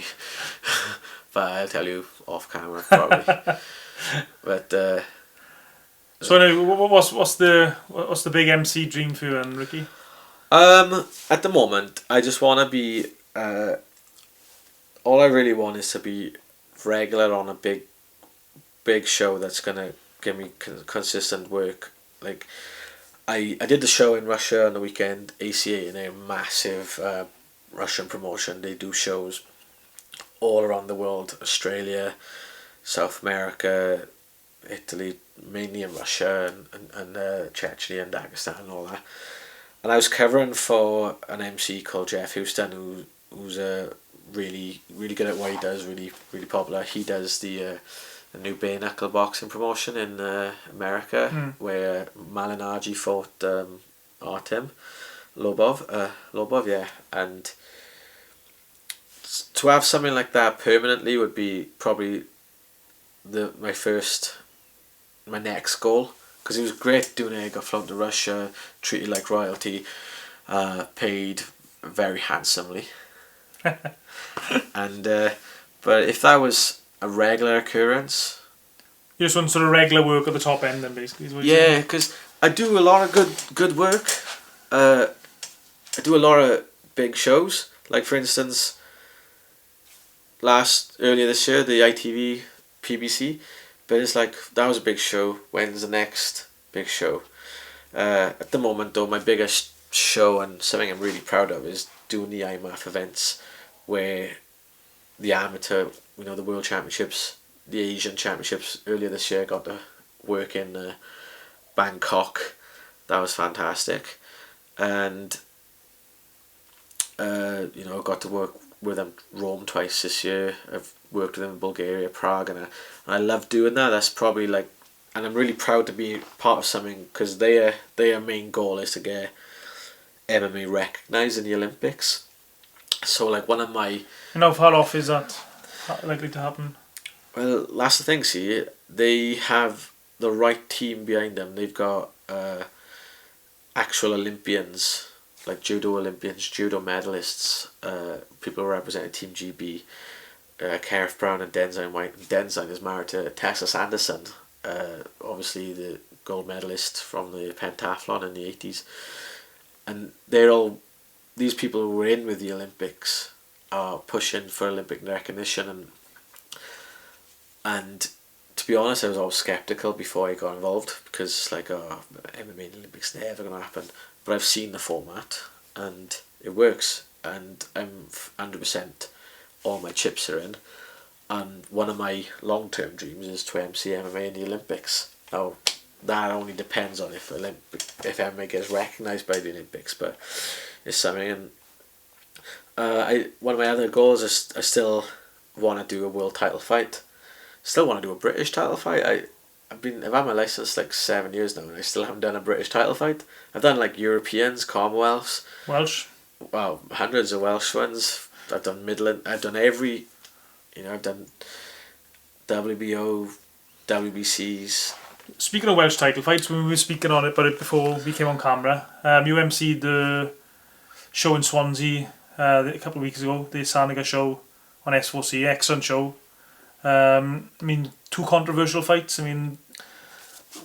but I'll tell you off camera probably. But so anyway, what's the big MC dream for you, and Ricky? At the moment, I just want to be. All I really want is to be regular on a big show that's gonna give me consistent work. Like I did the show in Russia on the weekend, ACA, and they're a massive Russian promotion. They do shows all around the world: Australia, South America, Italy, mainly in Russia, and Chechnya and Dagestan and all that. And I was covering for an MC called Jeff Houston, who's really good at what he does, really popular. He does the new bare knuckle boxing promotion in America, where Malignaggi fought Artem Lobov, yeah. And to have something like that permanently would be probably my next goal, because it was great doing it. I got flown to Russia, treated like royalty, paid very handsomely. And but if that was a regular occurrence, you just want sort of regular work at the top end then, basically, is what you're yeah, because I do a lot of good work. I do a lot of big shows, like for instance earlier this year, the ITV PBC. But it's like, that was a big show. When's the next big show? At the moment though, my biggest show and something I'm really proud of is doing the IMAF events, where the amateur, you know, the World Championships, the Asian Championships earlier this year, got to work in Bangkok. That was fantastic. And you know, I got to work with them Rome twice this year. I've worked with them in Bulgaria, Prague, and I love doing that. That's probably like, and I'm really proud to be part of something, because their main goal is to get MMA recognised in the Olympics. So like one of my... And how far off is that likely to happen? Well, that's the thing, see, they have the right team behind them. They've got actual Olympians, like judo Olympians, judo medalists, people who represent Team GB, Gareth Brown and Denzine White. Denzine is married to Tessa Sanderson, obviously the gold medalist from the pentathlon in the 80s. And these people who were in with the Olympics are pushing for Olympic recognition. And to be honest, I was always sceptical before I got involved, because like, MMA in the Olympics never going to happen. But I've seen the format and it works, and I'm 100%, all my chips are in. And one of my long-term dreams is to MC MMA in the Olympics. Now, that only depends on if MMA gets recognised by the Olympics, but it's something. And one of my other goals is I still want to do a world title fight. Still want to do a British title fight. I've had my license like 7 years now, and I still haven't done a British title fight. I've done like Europeans, Commonwealths, Welsh. Wow, hundreds of Welsh ones. I've done Midland. I've done every. You know, I've done WBO, WBCs. Speaking of Welsh title fights, we were speaking on it, but before we came on camera, you MC'd the show in Swansea a couple of weeks ago, the Saniga show on S4C, excellent show. I mean, 2 controversial fights. I mean,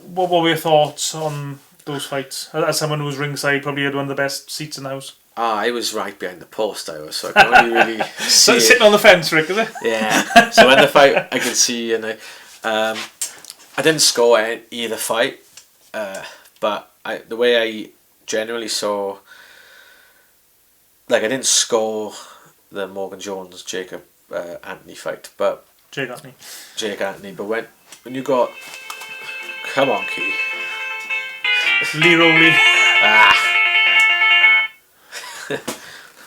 what were your thoughts on those fights? As someone who was ringside, probably had one of the best seats in the house. I was right behind the post, so I can only really see So sitting on the fence, Rick, is it? Yeah. So when the fight, I can see, and I didn't score either fight, but the way I generally saw, like, I didn't score the Morgan Jones Jacob Anthony fight, but Jake Anthony. But when you got, come on, Key. Lee Rowley.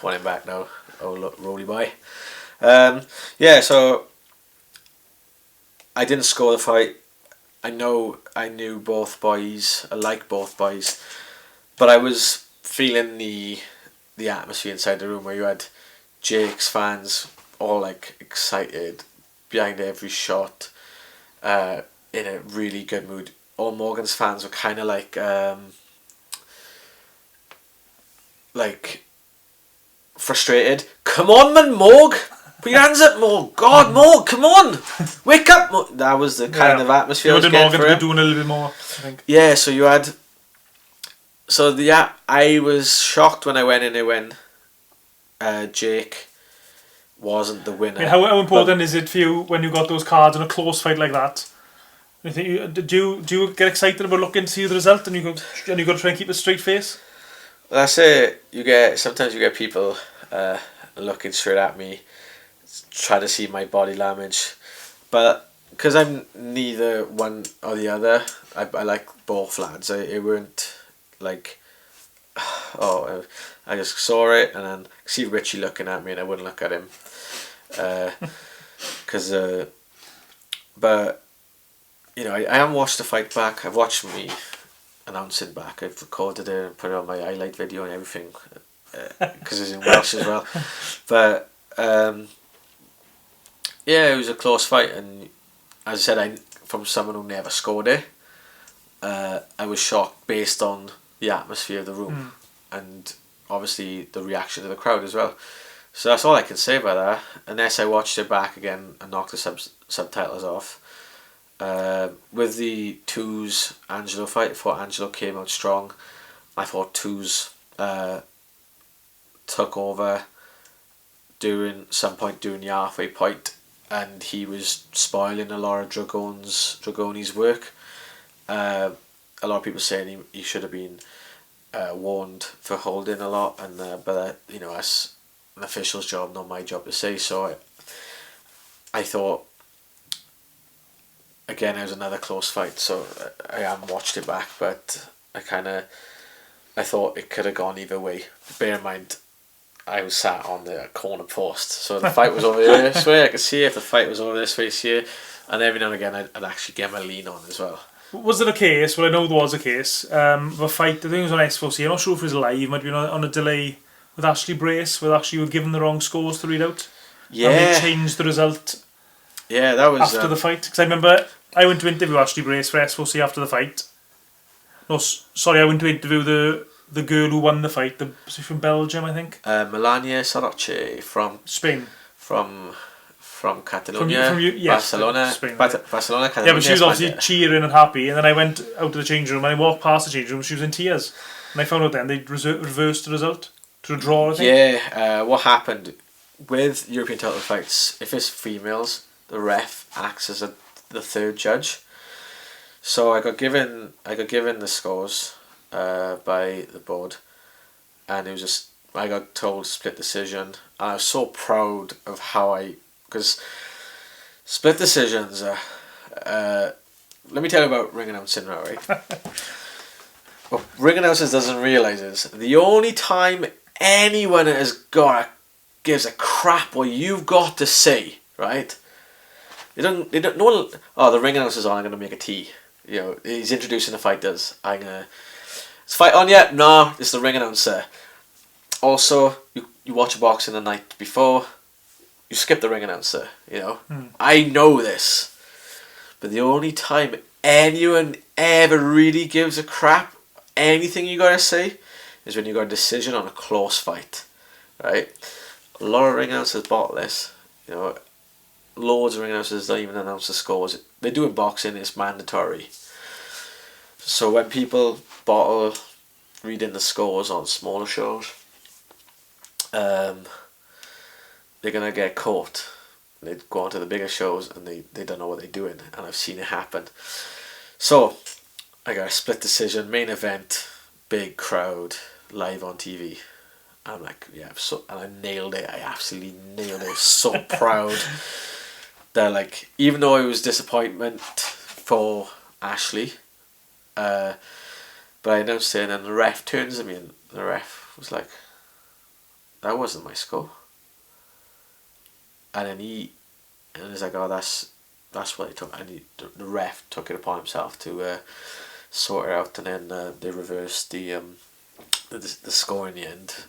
Want him back now. Oh, look, Rolly boy. Yeah, so I didn't score the fight. I knew both boys. I like both boys, but I was feeling the atmosphere inside the room where you had Jake's fans all like excited behind every shot, in a really good mood. All Morgan's fans were kind of like frustrated. Come on, man, Morg! Put your hands up, Morg! God, Morg, come on! Wake up, Morg! That was the kind of atmosphere I was getting for it. Doing a little bit more, I think. Yeah, so you had... So, I was shocked when I went in when Jake wasn't the winner. Yeah, how important is it for you when you got those cards in a close fight like that? Do you get excited about looking to see the result and you got to try and keep a straight face? Well, I say sometimes you get people looking straight at me, try to see my body language, but because I'm neither one or the other, I like both lads. It weren't like, oh, I just saw it and then see Richie looking at me and I wouldn't look at him, because but you know, I haven't watched the fight back. I've watched me announcing back. I've recorded it and put it on my highlight video and everything, because it's in Welsh as well. But yeah, it was a close fight, and as I said, from someone who never scored it, I was shocked based on the atmosphere of the room and obviously the reaction of the crowd as well. So that's all I can say about that, unless I watched it back again and knocked the subtitles off. With the Twos Angelo fight, I thought Angelo came out strong. I thought Twos took over during the halfway point, and he was spoiling a lot of Dragoni's work. A lot of people saying he should have been warned for holding a lot, and but you know, that's an official's job, not my job to say. So I thought, again, it was another close fight, so I haven't watched it back, but I thought it could have gone either way. Bear in mind, I was sat on the corner post, so the fight was over this way, I could see if the fight was over this way here, and every now and again I'd actually get my lean on as well. Was it a case? Well, I know there was a case. The fight, I think it was on S4C, I'm not sure if it was live, it might be on a delay with Ashley Brace, where actually you were given the wrong scores to read out. Yeah. And they changed the result. Yeah, that was after the fight. Because I remember I went to interview Ashley Brace for S4C after the fight. No, sorry, I went to interview the girl who won the fight. Was she from Belgium, I think? Melania Soroche from Spain. From Catalonia, yes, Barcelona, Spain, Barcelona, Catalonia. Yeah, but she was obviously cheering and happy, and then I went out to the change room and I walked past the change room, she was in tears. And I found out then they'd reversed the result to a draw, I think. Yeah, what happened with European title fights, if it's females, the ref acts as the third judge. So I got given the scores by the board, and it was just, I got told split decision, and I was so proud of how because split decisions let me tell you about ring announcing now, right? What ring announcers doesn't realise is the only time anyone gives a crap what you've got to say, right? They don't no one, oh, the ring announcer's on, I'm gonna make a tea. You know, he's introducing the fighters. Is fight on yet? No, it's the ring announcer. Also, you watch boxing the night before, you skip the ring announcer, you know. I know this. But the only time anyone ever really gives a crap, anything you gotta say, is when you got a decision on a close fight. Right? A lot of ring announcers bottle this. You know, loads of ring announcers don't even announce the scores. They do in boxing, it's mandatory. So when people bottle reading the scores on smaller shows, they're gonna get caught. They go on to the bigger shows and they don't know what they're doing, and I've seen it happen. So I got a split decision, main event, big crowd, live on TV. I'm like, yeah, and I nailed it. I absolutely nailed it. So proud that, like, even though it was disappointment for Ashley, but I announced it, and then the ref turns to me, and the ref was like, "That wasn't my score." And then he's like, "Oh, that's what he took." And the ref took it upon himself to sort it out, and then they reversed the score in the end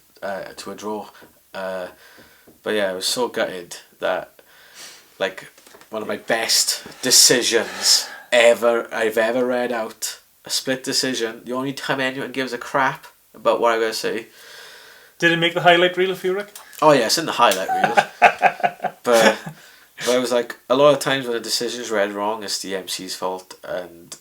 to a draw. But yeah, I was so gutted that, like, one of my best decisions I've ever read out, a split decision, the only time anyone gives a crap about what I'm going to say. Did it make the highlight reel for you, Rick? Oh yeah, it's in the highlight reel. but I was like, a lot of times when a decision's read wrong, it's the MC's fault, and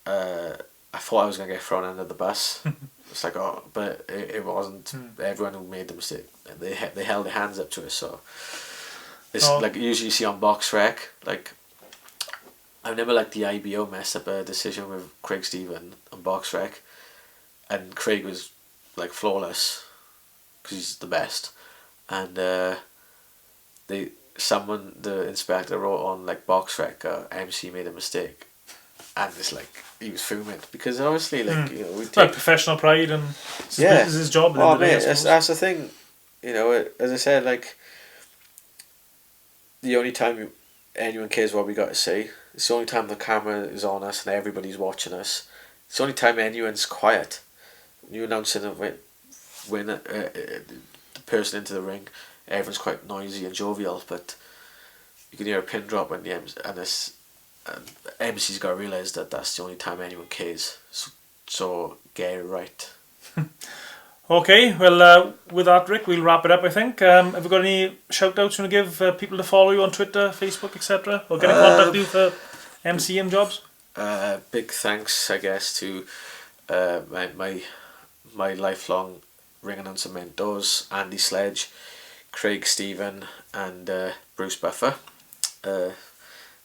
I thought I was going to get thrown under the bus. It's like, oh, but it wasn't. Everyone who made the mistake, they held their hands up to it. So it's like usually you see on Box Rec. Like, I've never liked the IBO messed up a decision with Craig Stephen on Box Rec, and Craig was like flawless because he's the best, and the inspector wrote on like Box Rec, MC made a mistake. And it's like, he was fuming because obviously, like, you know, we take professional pride, and it's his job. Oh mate, that's the thing, you know. As I said, like, the only time anyone cares what we got to say, it's the only time the camera is on us and everybody's watching us. It's the only time anyone's quiet. You announcing a win, the person into the ring, everyone's quite noisy and jovial, but you can hear a pin drop when the MC's got to realise that that's the only time anyone cares. So get it right. Okay, well, with that, Rick, we'll wrap it up, I think. Have you got any shout-outs you want to give people to follow you on Twitter, Facebook, etc.? Or get in contact with you for MCM jobs? Big thanks, I guess, to my lifelong ring announcer mentors, Andy Sledge, Craig Stephen, and Bruce Buffer.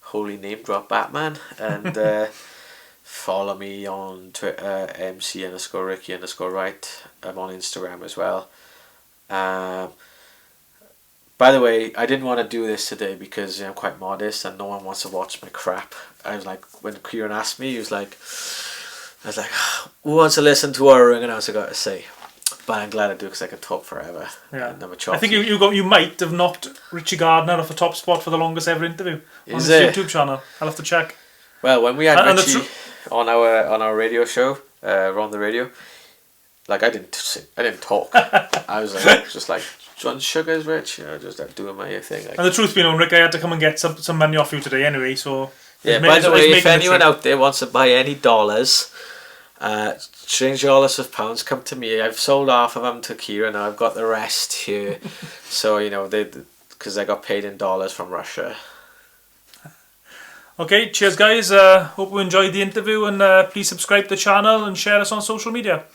Holy name drop Batman. And follow me on Twitter, MC_Ricky_Wright. I'm on Instagram as well. By the way, I didn't want to do this today because I'm quite modest and no one wants to watch my crap. I was like, when Ciaran asked me, I was like, who wants to listen to what a ring announcer got to say? But I'm glad I do because I can talk forever. Yeah. And I think you might have knocked Richie Gardner off the top spot for the longest ever interview on his YouTube channel. I'll have to check. Well, when we had Richie on our radio show, on the radio, like, I didn't talk. I was like, just like, John Sugar's Rich, you know, just doing my thing. Like. And the truth being known, Rick, I had to come and get some money off you today anyway. So yeah. By the way, if anyone out there wants to buy any dollars, change dollars with pounds, come to me. I've sold half of them to Ciaran, and I've got the rest here. So, you know, because I got paid in dollars from Russia. Okay, cheers guys. Hope you enjoyed the interview, and please subscribe to the channel and share us on social media.